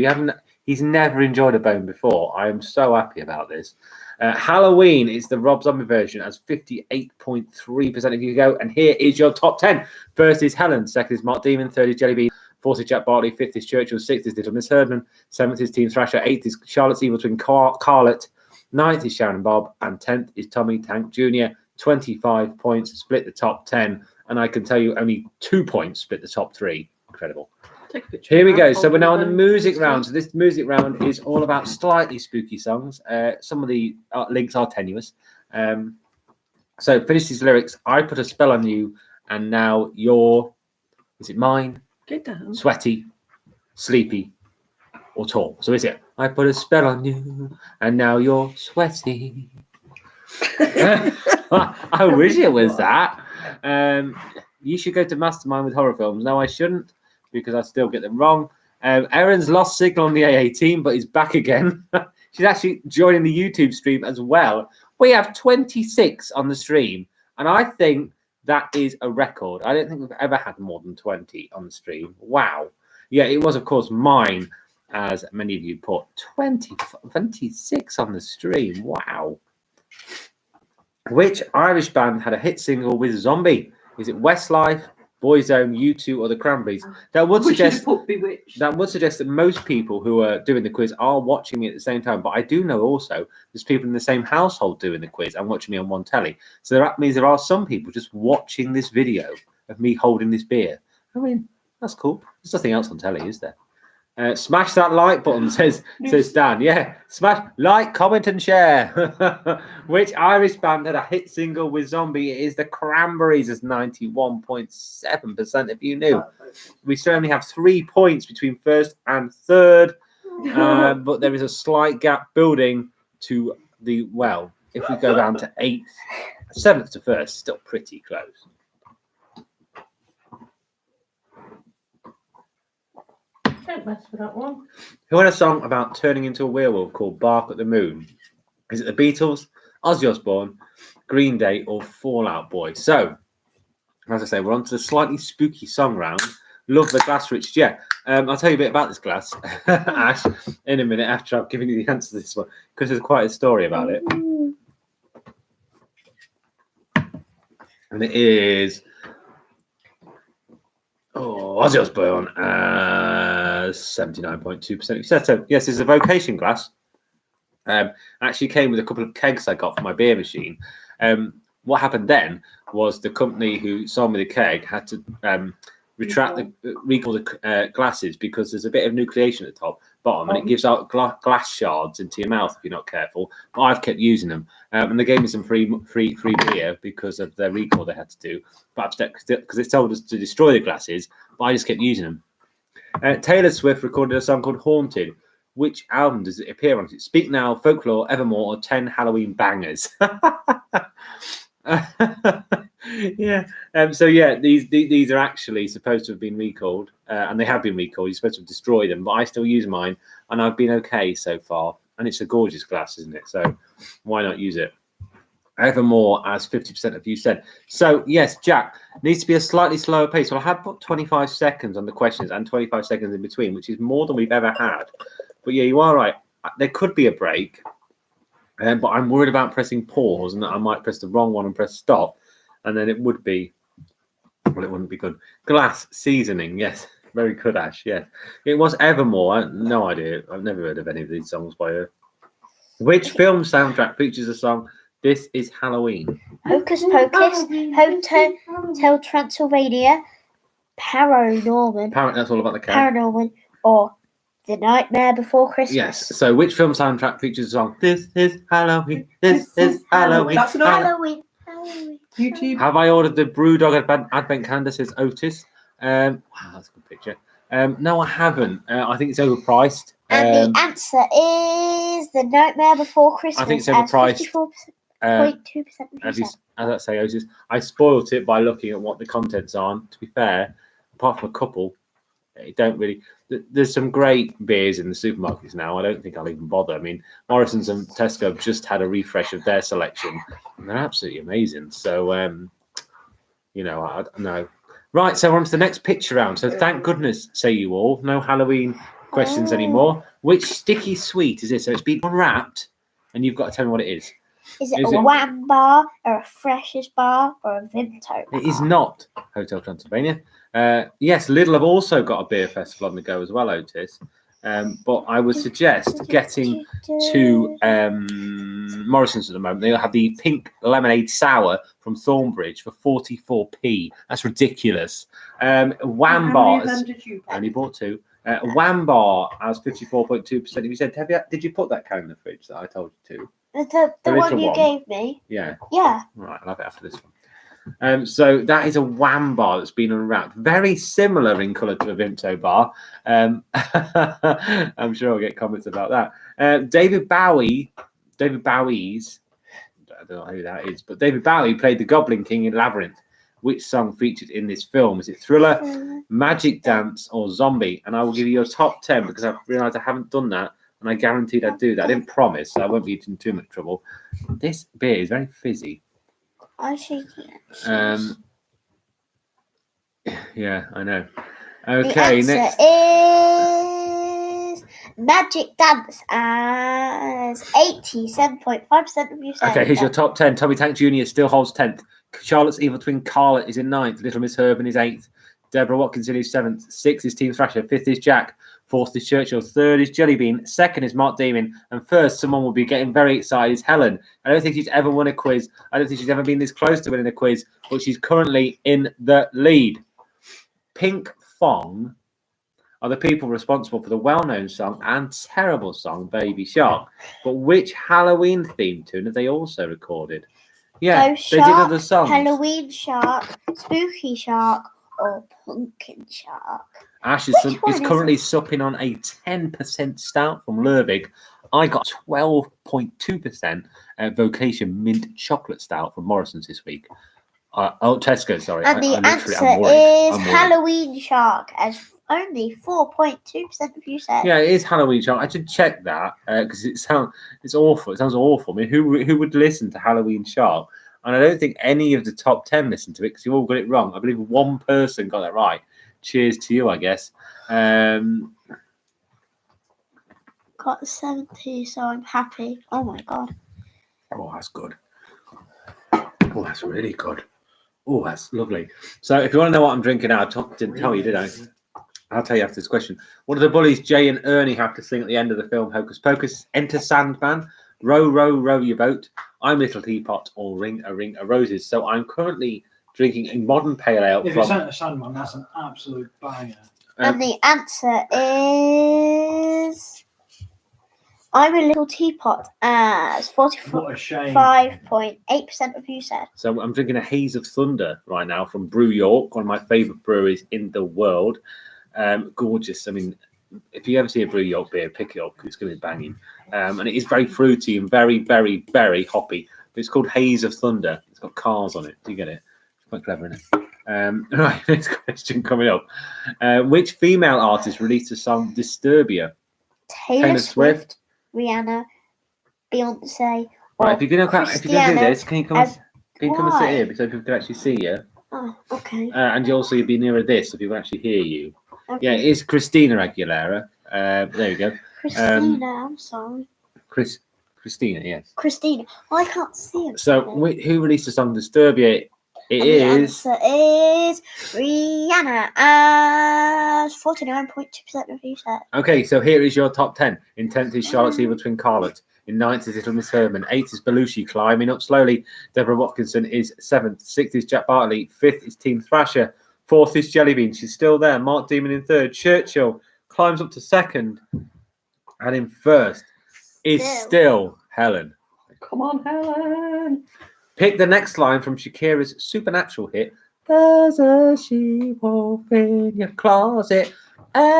He's never enjoyed a bone before. I am so happy about this. Halloween is the Rob Zombie version as 58.3% of you go. And here is your top 10. First is Helen. Second is Mark Demon. Third is Jelly Bean. Fourth is Jack Bartley. Fifth is Churchill. Sixth is Little Miss Herdman. Seventh is Team Thrasher. Eighth is Charlotte's Evil Twin Carlet. Ninth is Sharon Bob. And 10th is Tommy Tank Jr. 25 points split the top 10. And I can tell you only 2 points split the top 3. Incredible. Here we go. So we're now on the music round. So this music round is all about slightly spooky songs. Some of the links are tenuous. So finish these lyrics. I put a spell on you, and now you're, is it mine? Get down. Sweaty, sleepy, or tall? So is it, I put a spell on you, and now you're sweaty. I wish it was that. You should go to Mastermind with horror films. No, I shouldn't, because I still get them wrong. Erin's lost signal on the AA team, but is back again. She's actually joining the YouTube stream as well. We have 26 on the stream, and I think that is a record. I don't think we've ever had more than 20 on the stream. Wow. Yeah, it was, of course, mine, as many of you put. 26 on the stream. Wow. Which Irish band had a hit single with Zombie? Is it Westlife, Boyzone, U2, or the Cranberries. That would We should have suggest put Bewitched. that most people who are doing the quiz are watching me at the same time. But I do know also there's people in the same household doing the quiz and watching me on one telly. So that means there are some people just watching this video of me holding this beer. I mean, that's cool. There's nothing else on telly, is there? Smash that like button, says Dan. Yeah, smash like, comment, and share. Which Irish band had a hit single with Zombie? It is the Cranberries. It's 91.7%. If you knew, we still only have 3 points between first and third, but there is a slight gap building to the if we go down to 8th, 7th to first, still pretty close. Don't mess with that one. Who had a song about turning into a werewolf called Bark at the Moon? Is it the Beatles, Ozzy Osbourne, Green Day, or Fall Out Boy? So, as I say, we're on to the slightly spooky song round. Love the glass, Rich. Yeah, I'll tell you a bit about this glass, Ash, in a minute after I've given you the answer to this one, because there's quite a story about it. And it is... Ozzy Osbourne, 79.2%. You said so. Yes, it's a vocation glass. Actually came with a couple of kegs I got for my beer machine. What happened then was the company who sold me the keg had to recall the glasses because there's a bit of nucleation at the bottom, and it gives out glass shards into your mouth if you're not careful. But I've kept using them, and they gave me some free beer because of the recall they had to do. But because it told us to destroy the glasses, but I just kept using them. Taylor Swift recorded a song called "Haunted." Which album does it appear on? Speak Now, Folklore, Evermore, or 10 Halloween Bangers? Yeah. So yeah, these are actually supposed to have been recalled, and they have been recalled. You're supposed to destroy them, but I still use mine, and I've been okay so far. And it's a gorgeous glass, isn't it? So why not use it? Evermore, as 50% of you said. So yes, Jack, needs to be a slightly slower pace. Well, I had put 25 seconds on the questions and 25 seconds in between, which is more than we've ever had. But yeah, you are right. There could be a break, but I'm worried about pressing pause and that I might press the wrong one and press stop, and then it would be, well, it wouldn't be good. Glass seasoning, yes, very good, Ash. Yes, it was Evermore. No idea. I've never heard of any of these songs by her. Which film soundtrack features a song "This Is Halloween"? Hocus Pocus, Hotel Transylvania, Paranorman, That's all about the cat. Paranorman, or The Nightmare Before Christmas. Yes. So, which film soundtrack features the song "This Is Halloween"? This is Halloween. That's an Halloween. YouTube. Have I ordered the Brewdog Advent Calendar? Says Otis. Wow, that's a good picture. No, I haven't. I think it's overpriced. And the answer is The Nightmare Before Christmas. I think it's overpriced. 54.2%. As I say, Otis, I spoilt it by looking at what the contents are. To be fair, apart from a couple, it don't really. There's some great beers in the supermarkets now. I don't think I'll even bother. I mean, Morrison's and Tesco have just had a refresh of their selection, and they're absolutely amazing. So, I don't know. Right, so we're on to the next picture round. So thank goodness, say you all, no Halloween questions anymore. Which sticky sweet is this? So it's been unwrapped, and you've got to tell me what it is. Is it a Wham bar, or a Freshers bar, or a Vimto bar? It is not Hotel Transylvania. Yes, Lidl have also got a beer festival on the go as well, Otis. But I would suggest getting to Morrison's at the moment. They'll have the pink lemonade sour from Thornbridge for 44p. That's ridiculous. Wham Bar. I only bought 2. Wham Bar has 54.2%. You said, did you put that can in the fridge that I told you to? The one you gave me? Yeah. Yeah. Right, I'll have it after this one. So that is a Wham Bar that's been unwrapped. Very similar in colour to a Vimto bar. I'm sure I'll get comments about that. David Bowie's, I don't know who that is, but David Bowie played the Goblin King in Labyrinth. Which song featured in this film? Is it Thriller, Magic Dance, or Zombie? And I will give you your top 10 because I've realised I haven't done that. And I guaranteed I'd do that. I didn't promise, so I won't be in too much trouble. This beer is very fizzy. I think it. Yeah, I know. Okay, the next. Is Magic Dance as 87.5% of you said. Okay, here's your top 10. Tommy Tank Jr. still holds 10th. Charlotte's evil twin Carlet is in 9th. Little Miss Herman is 8th. Deborah Watkinson is 7th. 6th is Team Thrasher. 5th is Jack. 4th is Churchill. 3rd is Jellybean. 2nd is Mark Damon. And 1st, someone will be getting very excited, is Helen. I don't think she's ever won a quiz. I don't think she's ever been this close to winning a quiz, but she's currently in the lead. Pink Fong are the people responsible for the well-known song and terrible song Baby Shark. But which Halloween theme tune have they also recorded? Yeah, So they did Shark, other songs. Halloween Shark, Spooky Shark, or Pumpkin Shark. Ash Which one is is currently it? supping on a 10% stout from Lervig. I got 12.2% Vocation Mint Chocolate Stout from Morrison's this week. Tesco, sorry. And the I'm answer worried. is I'm worried. Halloween Shark, as only 4.2% of you said. Yeah, it is Halloween Shark. I should check that because it's awful. It sounds awful. I mean, who would listen to Halloween Shark? And I don't think any of the top 10 listened to it because you all got it wrong. I believe one person got that right. Cheers to you, I guess. Got 70, so I'm happy. Oh my god. Oh, that's good. Oh, that's really good. Oh, that's lovely. So if you want to know what I'm drinking now, I didn't tell you, did I? I'll tell you after this question. What do the bullies Jay and Ernie have to sing at the end of the film Hocus Pocus? Enter Sandman, row, row, row your boat. I'm Little Teapot, or ring of roses. So I'm currently drinking a modern pale ale If from... it's Enter Sandman, that's an absolute banger. And the answer is I'm a Little Teapot, as What a shame. 45.8% of you said. So I'm drinking a Haze of Thunder right now from Brew York, one of my favourite breweries in the world. Gorgeous. I mean, if you ever see a Brew York beer, pick it up. It's going to be banging. And it is very fruity and very, very, very hoppy. But it's called Haze of Thunder. It's got cars on it. Do you get it? It's quite clever, isn't it? Right, next question coming up. Which female artist released the song Disturbia? Taylor Swift, Rihanna, Beyonce, or Right, if you're going to do this, can you come and sit why? here so people can actually see you? Oh, okay. And you also you'll be nearer this so people can actually hear you. Okay. Yeah, it is Christina Aguilera. There you go. Christina, I'm sorry. Christina, yes. Christina. Well, I can't see it. So who released the song Disturbia? It And is... the answer is Rihanna, as 49.2% of you said. Okay, so here is your top 10. In 10th is Charlotte's Evil Twin Carlet. In 9th is Little Miss Herman. 8th is Belushi climbing up slowly. Deborah Watkinson is 7th. 6th is Jack Bartley. 5th is Team Thrasher. 4th is Jellybean. She's still there. Mark Demon in 3rd. Churchill climbs up to 2nd. And in 1st is still Helen. Come on, Helen. Pick the next line from Shakira's supernatural hit. There's a she-wolf in your closet.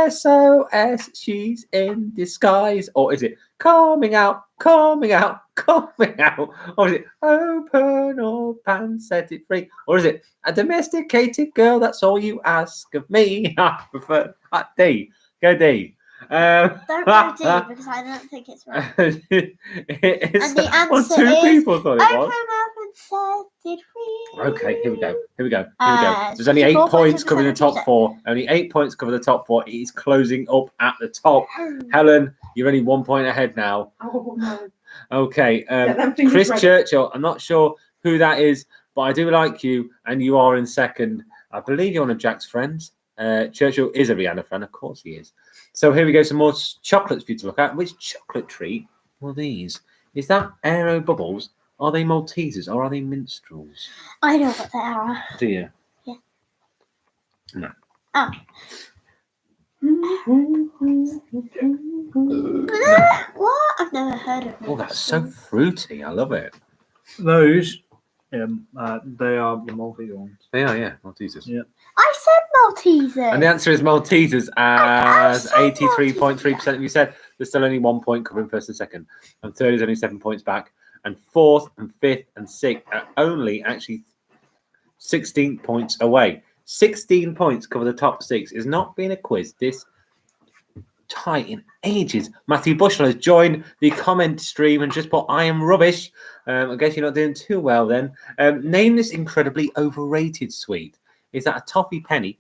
SOS, she's in disguise. Or is it coming out, coming out, coming out? Or is it open up and set it free? Or is it a domesticated girl, that's all you ask of me? I prefer D. Go D. Don't go D because I don't think it's right. And the answer two is people thought it Open was. up and set it free. Okay, here we go. Uh, There's only 8 points 54.2% covering the top 4. Only 8 points cover the top 4. It is closing up at the top. Helen, you're only 1 point ahead now. Oh, no. Okay, Get them fingers Chris ready. Churchill. I'm not sure who that is, but I do like you, and you are in 2nd. I believe you're one of Jack's friends. Churchill is a Rihanna fan, of course he is. So here we go, some more chocolates for you to look at. Which chocolate treat were these? Is that Aero Bubbles? Are they Maltesers or are they Minstrels? I know what they are. Do you? Yeah. No. Oh. What? I've never heard of Oh, that's so fruity. I love it. Those, they are the Maltese ones. They are, yeah, Maltesers. Yeah. I said Maltesers. And the answer is Maltesers, as said 83.3% of you said. There's still only 1 point covering 1st and 2nd. And 3rd is only 7 points back. And 4th and 5th and 6th are only actually 16 points away. 16 points cover the top 6. It's not been a quiz this tight in ages. Matthew Bushell has joined the comment stream and just put, I am rubbish. I guess you're not doing too well then. Name this incredibly overrated sweet. Is that a toffee penny,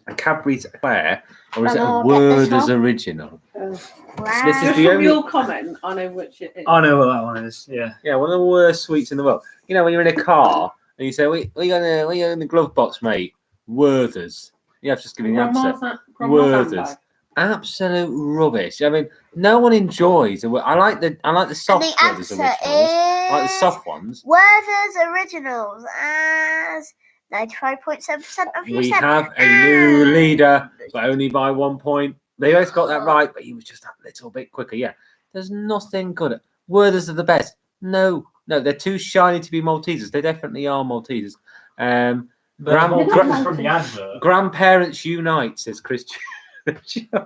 a Cadbury's Eclair, or is it a Oh, get this Worders one. original? Wow. This is Just the from only- your comment, I know which it is. I know what that one is, yeah. Yeah, one of the worst sweets in the world. You know, when you're in a car And you say, what are you in the glove box, mate? Werther's. You have to just give me the answer. Grandma's Werther's. handbag. Absolute rubbish. I mean, no one enjoys. I like the soft And the Werther's answer originals. I like the is soft ones. Werther's Originals as 95.7% of you We said. have a new leader, but only by 1 point. They both got that right, but he was just that little bit quicker. Yeah, there's nothing good. Werther's are the best. No, they're too shiny to be Maltesers. They definitely are Maltesers. From the advert. Grandparents unite, says Christian. So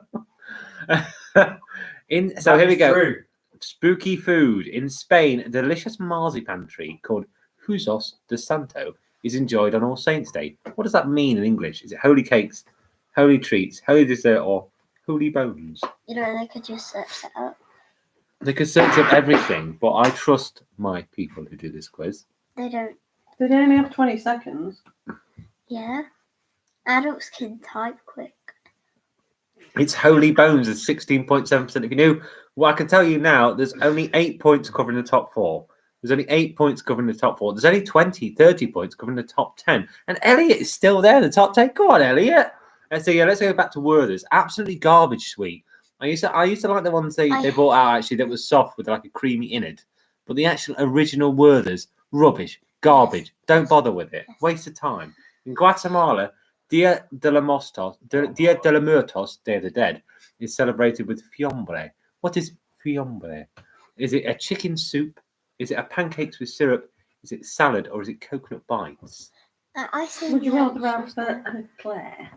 here we go. True. Spooky food in Spain. A delicious marzipan treat called Husos de Santo is enjoyed on All Saints' Day. What does that mean in English? Is it holy cakes, holy treats, holy dessert, or holy bones? You know, they could just search that up. They could search up everything, but I trust my people who do this quiz. They don't. They only have 20 seconds. Yeah. Adults can type quick. It's holy bones is 16.7%. If you knew, well, I can tell you now, there's only 8 points covering the top 4. There's only 8 points covering the top 4. There's only 30 points covering the top 10. And Elliot is still there in the top 10. Go on, Elliot. So yeah, let's go back to Werther's. Absolutely garbage sweet. I used to like the ones they brought out actually that was soft with like a creamy innard. But the actual original Werther's, rubbish, garbage. Don't bother with it. Waste of time. In Guatemala, Dia de los Muertos, Day of the Dead, is celebrated with fiambre. What is fiambre? Is it a chicken soup? Is it a pancakes with syrup? Is it salad or is it coconut bites? I think. Would you rather have an eclair?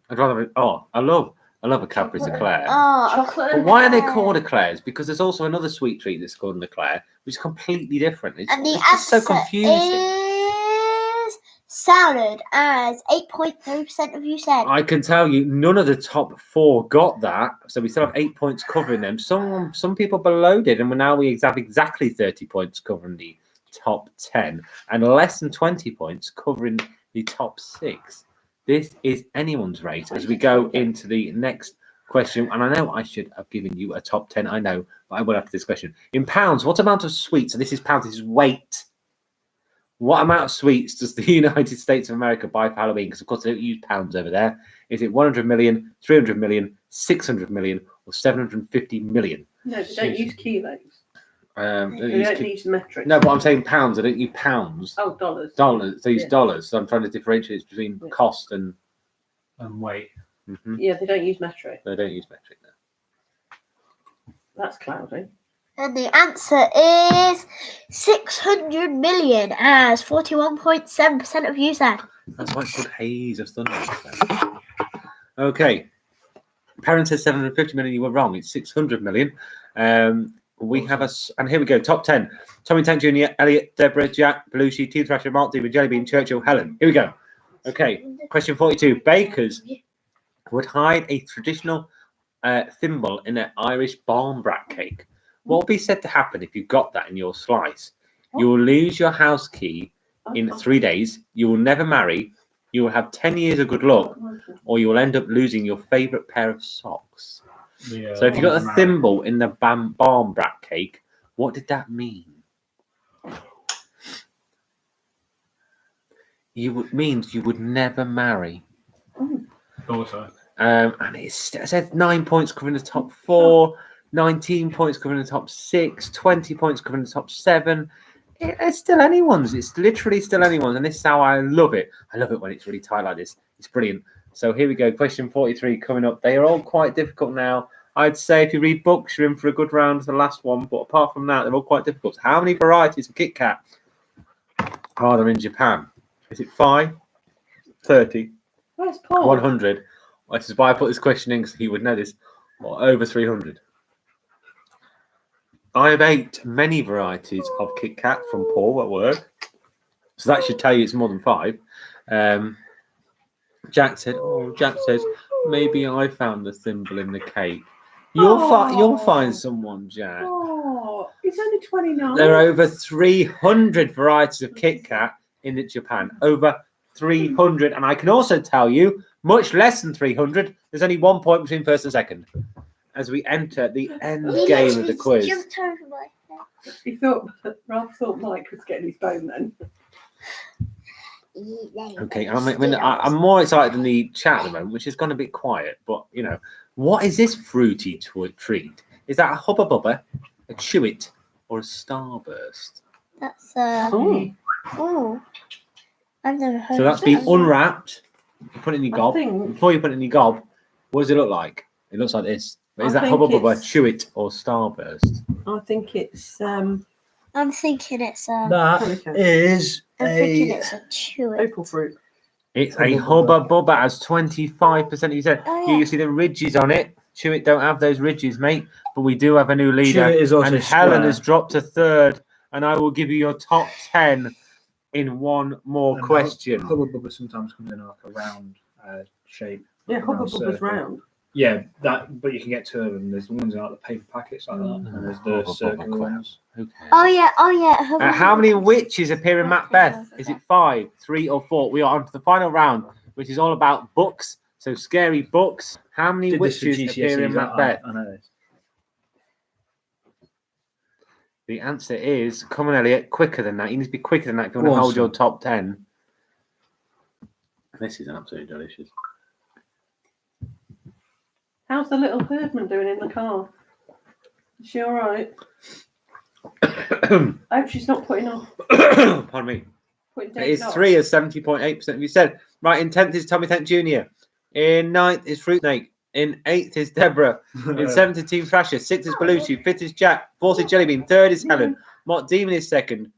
I'd rather. Oh, I love a Cadbury's eclair. Oh, Chocolate. But why are they called eclairs? Because there's also another sweet treat that's called an eclair, which is completely different. It's just so confusing. Is salad, as 8.3% of you said. I can tell you, none of the top 4 got that, so we still have 8 points covering them. Some people below did, and now we have exactly 30 points covering the top 10, and less than 20 points covering the top 6. This is anyone's race as we go into the next question. And I know I should have given you a top 10. I know, but I will after this question. In pounds, what amount of sweets? So this is pounds. This is weight. What amount of sweets does the United States of America buy for Halloween? Because of course they don't use pounds over there. Is it 100 million, 300 million, 600 million, or 750 million? No, they don't use kilos. They don't use metric. No, but I'm saying pounds. I don't use pounds. Oh, dollars. Dollars. They use Yeah. dollars. So I'm trying to differentiate between cost and weight. Mm-hmm. Yeah, they don't use metric. They don't use metric now. That's cloudy. And the answer is 600 million, as 41.7% of you said. That's why it's called Haze of Thunder. Okay. Parents said 750 million. You were wrong. It's 600 million. We have and here we go. Top 10. Tommy Tank Jr., Elliot, Deborah, Jack, Belushi, Team Thrasher, Mark, David, Jellybean, Churchill, Helen. Here we go. Okay. Question 42. Bakers would hide a traditional thimble in an Irish barmbrack cake. What would be said to happen if you got that in your slice? You will lose your house key in 3 days. You will never marry. You will have 10 years of good luck, or you will end up losing your favourite pair of socks. So if you got a thimble in the barmbrack cake, what did that mean? Means you would never marry. Thought so. And it said 9 points covering the top 4, 19 points covering the top 6, 20 points covering the top 7. It's still anyone's. It's literally still anyone's. And this is how I love it. I love it when it's really tight like this. It's brilliant. So here we go. Question 43 coming up. They are all quite difficult now. I'd say if you read books, you're in for a good round for the last one. But apart from that, they're all quite difficult. How many varieties of Kit Kat are there in Japan? Is it 5, 30, Where's Paul? 100? Well, this is why I put this question in, because he would know this. Or over 300. I have ate many varieties of Kit Kat from Paul at work. So that should tell you it's more than 5. Jack says, maybe I found the thimble in the cake. You'll find someone, Jack. Oh, it's only 29. There are over 300 varieties of Kit Kat in Japan. Over 300. And I can also tell you, much less than 300, there's only 1 point between first and second. As we enter the end game of the quiz. Jumped over my head. Ralph thought Mike was getting his bone then. eat them. Okay, I'm more excited than the chat at the moment, which has gone a bit quiet. But what is this fruity treat? Is that a Hubba Bubba, a Chewit, or a Starburst? That's Oh, oh, I've never heard. So that's of been that. unwrapped. You put it in your I gob. think- Before you put it in your gob, what does it look like? It looks like this. But is I that think Hubba Bubba, it's- Chewit, or Starburst? I think it's I'm thinking it's That Pelican. is I'm thinking a it's a chew. opal fruit. It's Hubba a Bubba. Hubba Bubba, as 25%. You said Oh, here you yeah. see the ridges on it. Chewit don't have those ridges, mate. But we do have a new leader. Chewit is also And Helen square. has dropped to third. And I will give you your top 10 in one more And question. Hubba Bubba sometimes comes in like a round shape. Yeah, Hubba Round Bubba's circle. round. Yeah, but you can get two of them. There's the ones in like the paper packets like that, and there's Hubba the Bubba circular crap. ones. Okay. Oh yeah. How many witches appear in Macbeth? Is it 5, 3, or 4? We are on to the final round, which is all about books. So scary books. How many Did this for witches appear in GCSEs, Macbeth? I know this. The answer is, come on, Elliot, quicker than that. You need to be quicker than that if you want Go to on, hold your son. top 10. This is absolutely delicious. How's the little herdman doing in the car? Is she all right? I hope she's not putting off. Pardon me. Putting It David is off. 3 of 70.8% of you said. Right, in 10th is Tommy Tent Jr. In 9th is Fruit Snake. In 8th is Deborah. In 7th is Team Thrasher. 6th is Belushi. 5th is Jack. 4th is Jellybean. 3rd is Helen. Mark Demon is 2nd.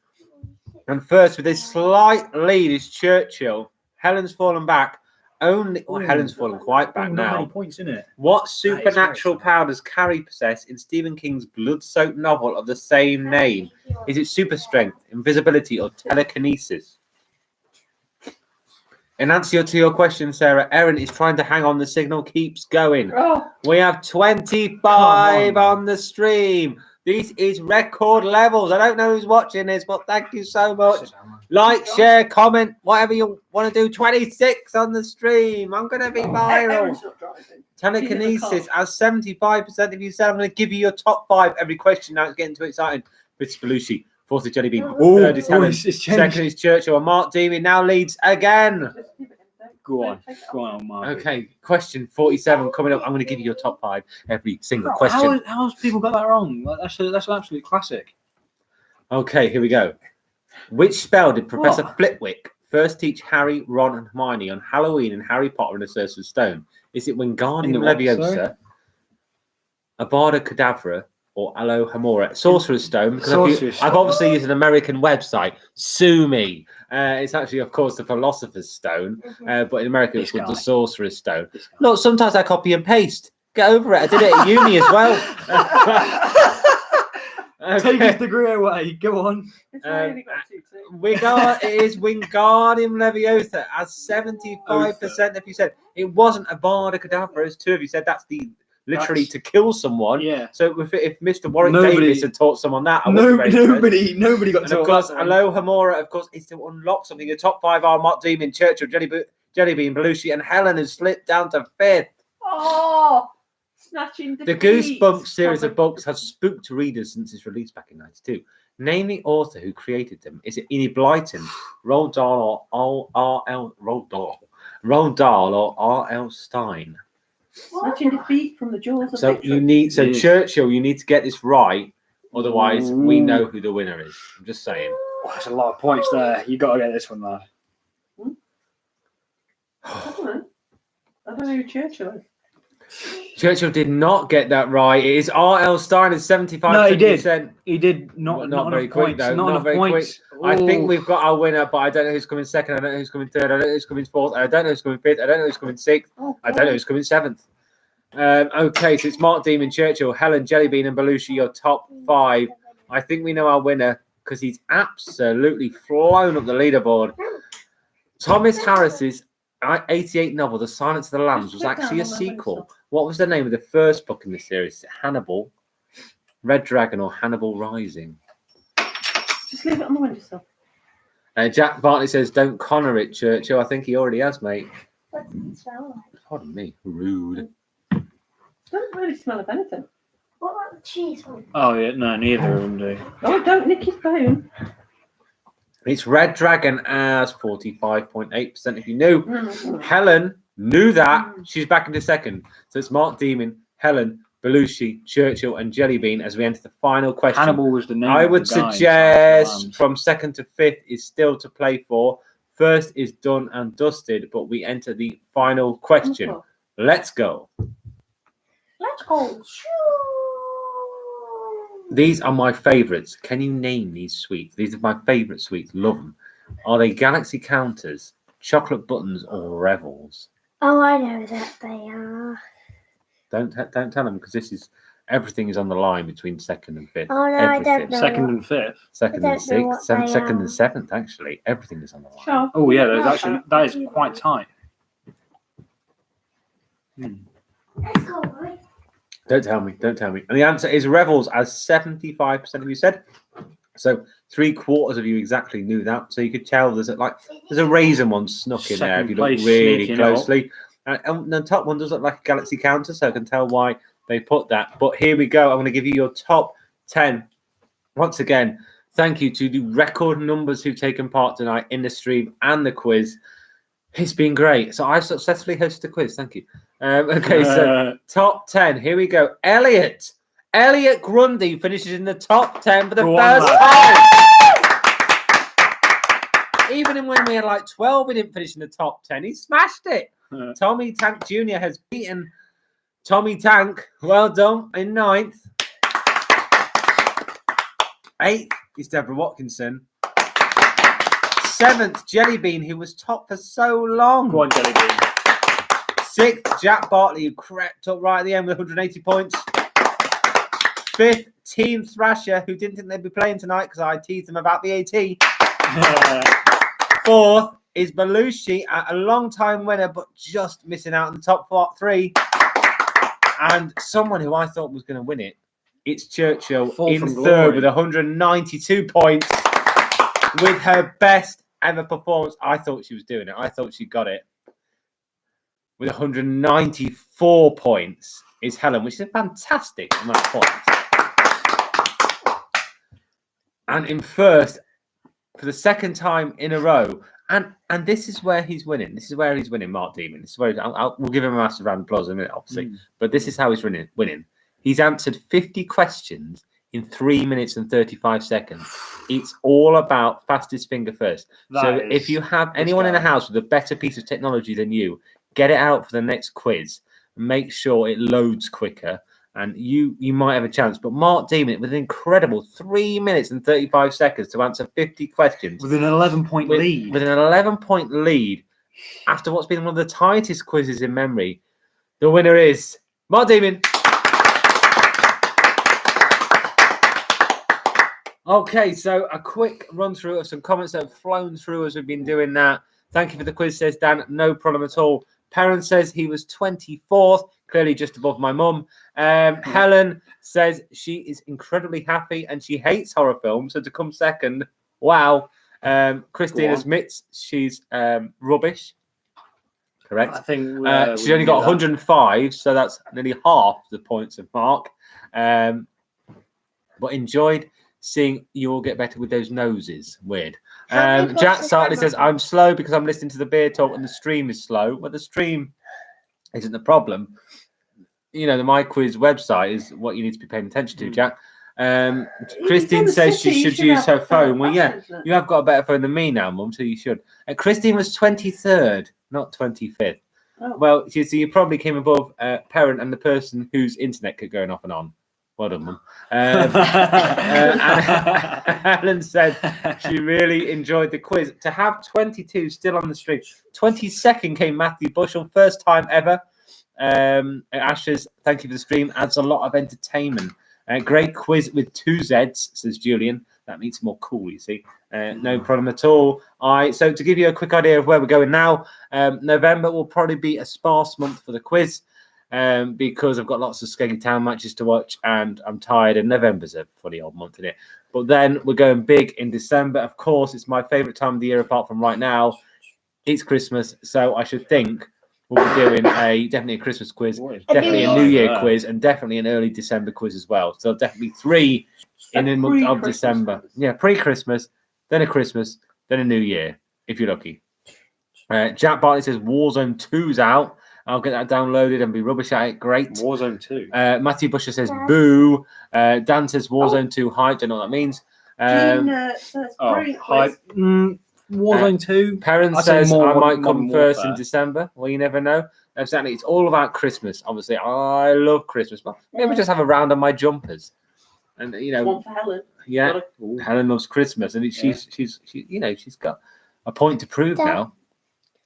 And first, with a slight lead, is Churchill. Helen's fallen back. Helen's fallen quite back Not now. many points in it. What very supernatural sad. power does Carrie possess in Stephen King's blood-soaked novel of the same name? Is it super strength, invisibility, or telekinesis? In answer to your question, Sarah, Erin is trying to hang on. The signal keeps going. Oh, We have 25 Come on. on the stream. This is record levels. I don't know who's watching this, but thank you so much. Like, share, comment, whatever you want to do. 26 on the stream. I'm going to be viral. Erin's not driving. Telekinesis, as 75% of you said, I'm going to give you your top 5 every question. Now it's getting too exciting. It's Belushi. 4th is Jellybean. 3rd is Helen. it's changed. 2nd is Churchill. And Mark Demon now leads again. Just give it a sec. Go on, Take it go off. on, Mark. Okay, question 47 coming up. I'm going to give you your top 5 every single question. How has people got that wrong? Like, that's an absolute classic. Okay, here we go. Which spell did Professor What? Flitwick first teach Harry, Ron, and Hermione on Halloween in Harry Potter and the Sorcerer's Stone? Is it Wingardium In the what, Leviosa, Avada Kedavra, or Alohomora? Sorcerer's Stone. Because Sorcerer's I've Stone. obviously used an American website. Sue me. It's actually, of course, the Philosopher's Stone, but in America it's This called the guy. Sorcerer's Stone. This guy. Look, sometimes I copy and paste. Get over it. I did it at uni as well. Take Okay. his degree away. Go on. It's really got It is Wingardium Leviosa, as 75% of you said. It wasn't Avada Kedavra, as 2 of you said. That's literally That's- to kill someone. Yeah. So if Mr. Warwick Nobody- Davis had taught someone that, I wouldn't be very impressed. Nobody got And of course, Alohomora, of course, is to unlock something. The top 5 are Mark Demon, Churchill, Jellybean, Belushi, and Helen has slipped down to 5th. Oh, snatching The defeat. Goosebumps series of books has spooked readers since its release back in '92. Name the author who created them. Is it Enid Blyton, Roald Dahl, or R.L. Roald Dahl, or R.L. Stein? Snatching defeat from the jaws of So victory. Yes. Churchill, you need to get this right, otherwise we know who the winner is. I'm just saying. That's a lot of points there. You got to get this one, lad. I don't know who Churchill is. Churchill did not get that right. It is R.L. Stein at 75%. No, he did. He did Not not very enough quick, points. though. Not Not enough very points. I think Ooh. we've got our winner, but I don't know who's coming 2nd. I don't know who's coming 3rd. I don't know who's coming 4th. I don't know who's coming 5th. I don't know who's coming 6th. Oh, I don't know who's coming 7th. Okay, so it's Mark Demon, Churchill, Helen, Jellybean, and Belushi, your top 5. I think we know our winner because he's absolutely flown up the leaderboard. Thomas Harris's 88 novel, The Silence of the Lambs, was actually a sequel. What was the name of the first book in the series? Is it Hannibal, Red Dragon, or Hannibal Rising? Just leave it on the windowsill. Jack Bartley says, don't Connor it, Churchill. I think he already has, mate. What does it smell like? Pardon me. Rude. Don't really smell of anything. What about the cheese one? Oh yeah, no, neither of them do. Oh, don't nick his bone. It's Red Dragon as 45.8%. If you knew, Mm. Helen knew that. She's back into second. So it's Mark Demon, Helen, Belushi, Churchill, and Jellybean as we enter the final question. Hannibal was the name. I of would the guy suggest inside from second to fifth is still to play for. First is done and dusted, but we enter the final question. Okay. Let's go. Let's go. These are my favourites. Can you name these sweets? These are my favourite sweets. Love them. Are they Galaxy Counters, Chocolate Buttons, or Revels? Oh, I know that they are. Don't tell them because this is everything is on the line between second and fifth. Oh, no, I don't Everything. know. Second and fifth. Second I and don't know what sixth, they second are. and seventh. Actually, everything is on the line. Sure. Oh yeah, there's actually that is quite tight. Let's go, boy. Don't tell me. Don't tell me. And the answer is Revels, as 75% of you said. So 3/4 of you exactly knew that. So you could tell there's a raisin one snuck in there if you look Second place really sneaking up. closely. And the top one does look like a Galaxy Counter, so I can tell why they put that. But here we go. I'm going to give you your top 10. Once again, thank you to the record numbers who've taken part tonight in the stream and the quiz. It's been great. So I've successfully hosted the quiz. Thank you. Okay, so top 10. Here we go. Elliot Grundy finishes in the top 10 for the Go on, first time. Even when we had like 12, we didn't finish in the top 10. He smashed it. Tommy Tank Jr. has beaten Tommy Tank. Well done. In 9th. 8th is Deborah Watkinson. 7th, Jellybean, who was top for so long. Go on, Jellybean. 6th, Jack Bartley, who crept up right at the end with 180 points. 5th, Team Thrasher, who didn't think they'd be playing tonight because I teased them about the AT. 4th is Belushi, a long-time winner, but just missing out in the top 3. And someone who I thought was going to win it, it's Churchill Fall in from 3rd glory. with 192 points. With her best ever performance. I thought she was doing it. I thought she got it. With 194 points is Helen, which is a fantastic amount of points. And in first, for the second time in a row, and this is where he's winning. This is where he's winning, Mark Demon. This is where we'll give him a massive round of applause in a minute, obviously. But this is how he's winning. He's answered 50 questions in 3 minutes and 35 seconds. It's all about fastest finger first. So if you have anyone in the house with a better piece of technology than you, get it out for the next quiz. Make sure it loads quicker, and you might have a chance. But Mark Demon, with an incredible 3 minutes and 35 seconds to answer 50 questions. With an 11-point lead. With an 11-point lead, after what's been one of the tightest quizzes in memory, the winner is Mark Demon. Okay, so a quick run through of some comments that have flown through as we've been doing that. Thank you for the quiz, says Dan. No problem at all. Perrin says he was 24th, clearly just above my mum. Helen says she is incredibly happy and she hates horror films, so to come second, wow. Christine admits she's rubbish. Correct. I think she's only got 105, so that's nearly half the points of Mark. But enjoyed seeing you all get better with those noses. Weird. Jack Sartley says, I'm slow because I'm listening to the beer talk and the stream is slow. Well, the stream isn't the problem. You know, the My Quiz website is what you need to be paying attention to, Jack. Christine says she should use her phone. Well, yeah, you have got a better phone than me now, Mum, so you should. Christine was 23rd, not 25th. Oh. Well, so you probably came above Perrin and the person whose internet kept going off and on. Well done, Mum. Helen said she really enjoyed the quiz. To have 22 still on the stream. 22nd came Matthew Bushell, first time ever. Ashes, thank you for the stream. Adds a lot of entertainment. Great quiz with 2 Zs, says Julian. That makes it more cool, you see. No problem at all. So to give you a quick idea of where we're going now, November will probably be a sparse month for the quiz. Because I've got lots of Skeggy Town matches to watch and I'm tired, and November's a funny old month, isn't it? But then we're going big in December. Of course, it's my favourite time of the year apart from right now. It's Christmas, so I should think we'll be doing definitely a Christmas quiz, definitely a New Year quiz, and definitely an early December quiz as well. So definitely 3 in the month of December. Yeah, pre-Christmas, then a Christmas, then a new year, if you're lucky. Jack Bartley says Warzone 2's out. I'll get that downloaded and be rubbish at it. Great. Warzone 2. Matthew Busher says boo. Dan says Warzone 2 hype. Don't know what that means. Jean says brilliant quiz. Warzone 2. Perrin I'd say says more I might Modern come first in Warfare. December. Well, you never know. Exactly. It's all about Christmas. Obviously, I love Christmas. But maybe just have a round on my jumpers. And One for Helen. yeah, Got Helen loves Christmas, and she's got a point to prove now.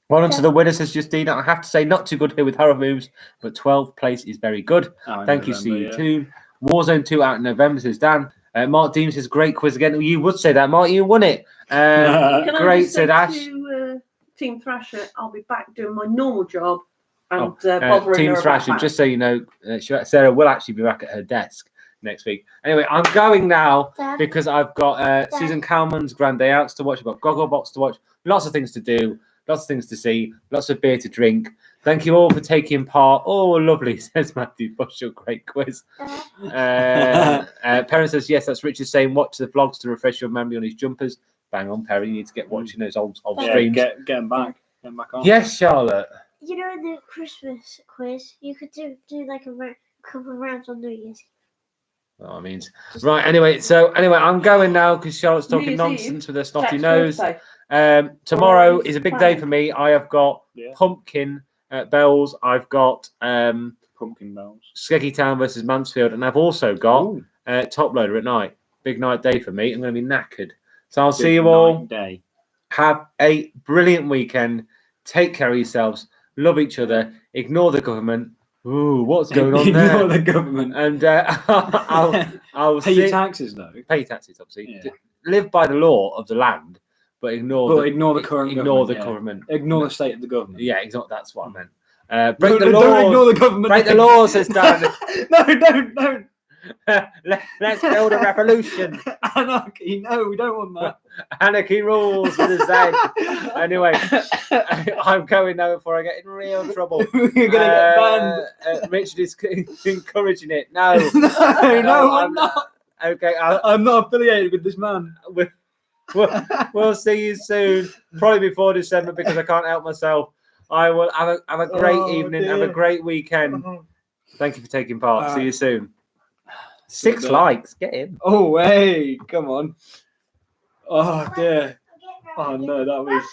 Well on to the winner, says Justina. I have to say, not too good here with horror moves, but 12th place is very good. Thank you, see you too. Warzone 2 out in November, says Dan. Mark Dean says great quiz again. You would say that, Mark. You won it. Can I Great, just said say Ash. to Team Thrasher, I'll be back doing my normal job and bothering Team her Thrasher, about just so you know, Sarah will actually be back at her desk next week. Anyway, I'm going now Dad. because I've got Susan Kalman's Grand Day Outs to watch. I've got Gogglebox to watch. Lots of things to do. Lots of things to see. Lots of beer to drink. Thank you all for taking part. Oh, lovely, says Matthew Bushell. Great quiz. Perrin says, yes, that's Richard saying, watch the vlogs to refresh your memory on his jumpers. Bang on, Perry. You need to get watching those old streams. Get him back. Get him back on. Yes, Charlotte. You know the Christmas quiz? You could do like a couple of rounds on New Year's. Well, I mean, right. Anyway, I'm going now because Charlotte's talking New Year's nonsense with her snotty Jack's nose. birthday. Tomorrow Always is a big day for me. I have got Pumpkin Bells. I've got Pumpkin Bells. Skeggy Town versus Mansfield, and I've also got Top Loader at night. Big night day for me. I'm going to be knackered. So I'll see you all. Day. Have a brilliant weekend. Take care of yourselves. Love each other. Ignore the government. Ooh, what's going on there? Ignore the government. And I'll Pay your taxes though. Pay your taxes, obviously. Yeah. Live by the law of the land, but ignore the current ignore government. the government. Ignore the state of the government. Yeah, exactly. That's what I meant. Break the Don't law. ignore the government. Break the law, says Dan. No, don't. Let's build a revolution. Anarchy. No, we don't want that. Anarchy rules with a Z. Anyway, I'm going now before I get in real trouble. We're gonna get banned. Richard is encouraging it. No, no, I'm not. Okay, I'm not affiliated with this man. We'll see you soon. Probably before December because I can't help myself. I will have a great evening. Dear. Have a great weekend. Thank you for taking part. See you soon. 6 Good. likes. Get in. Oh, hey, come on. Oh, dear. Oh, no, that was...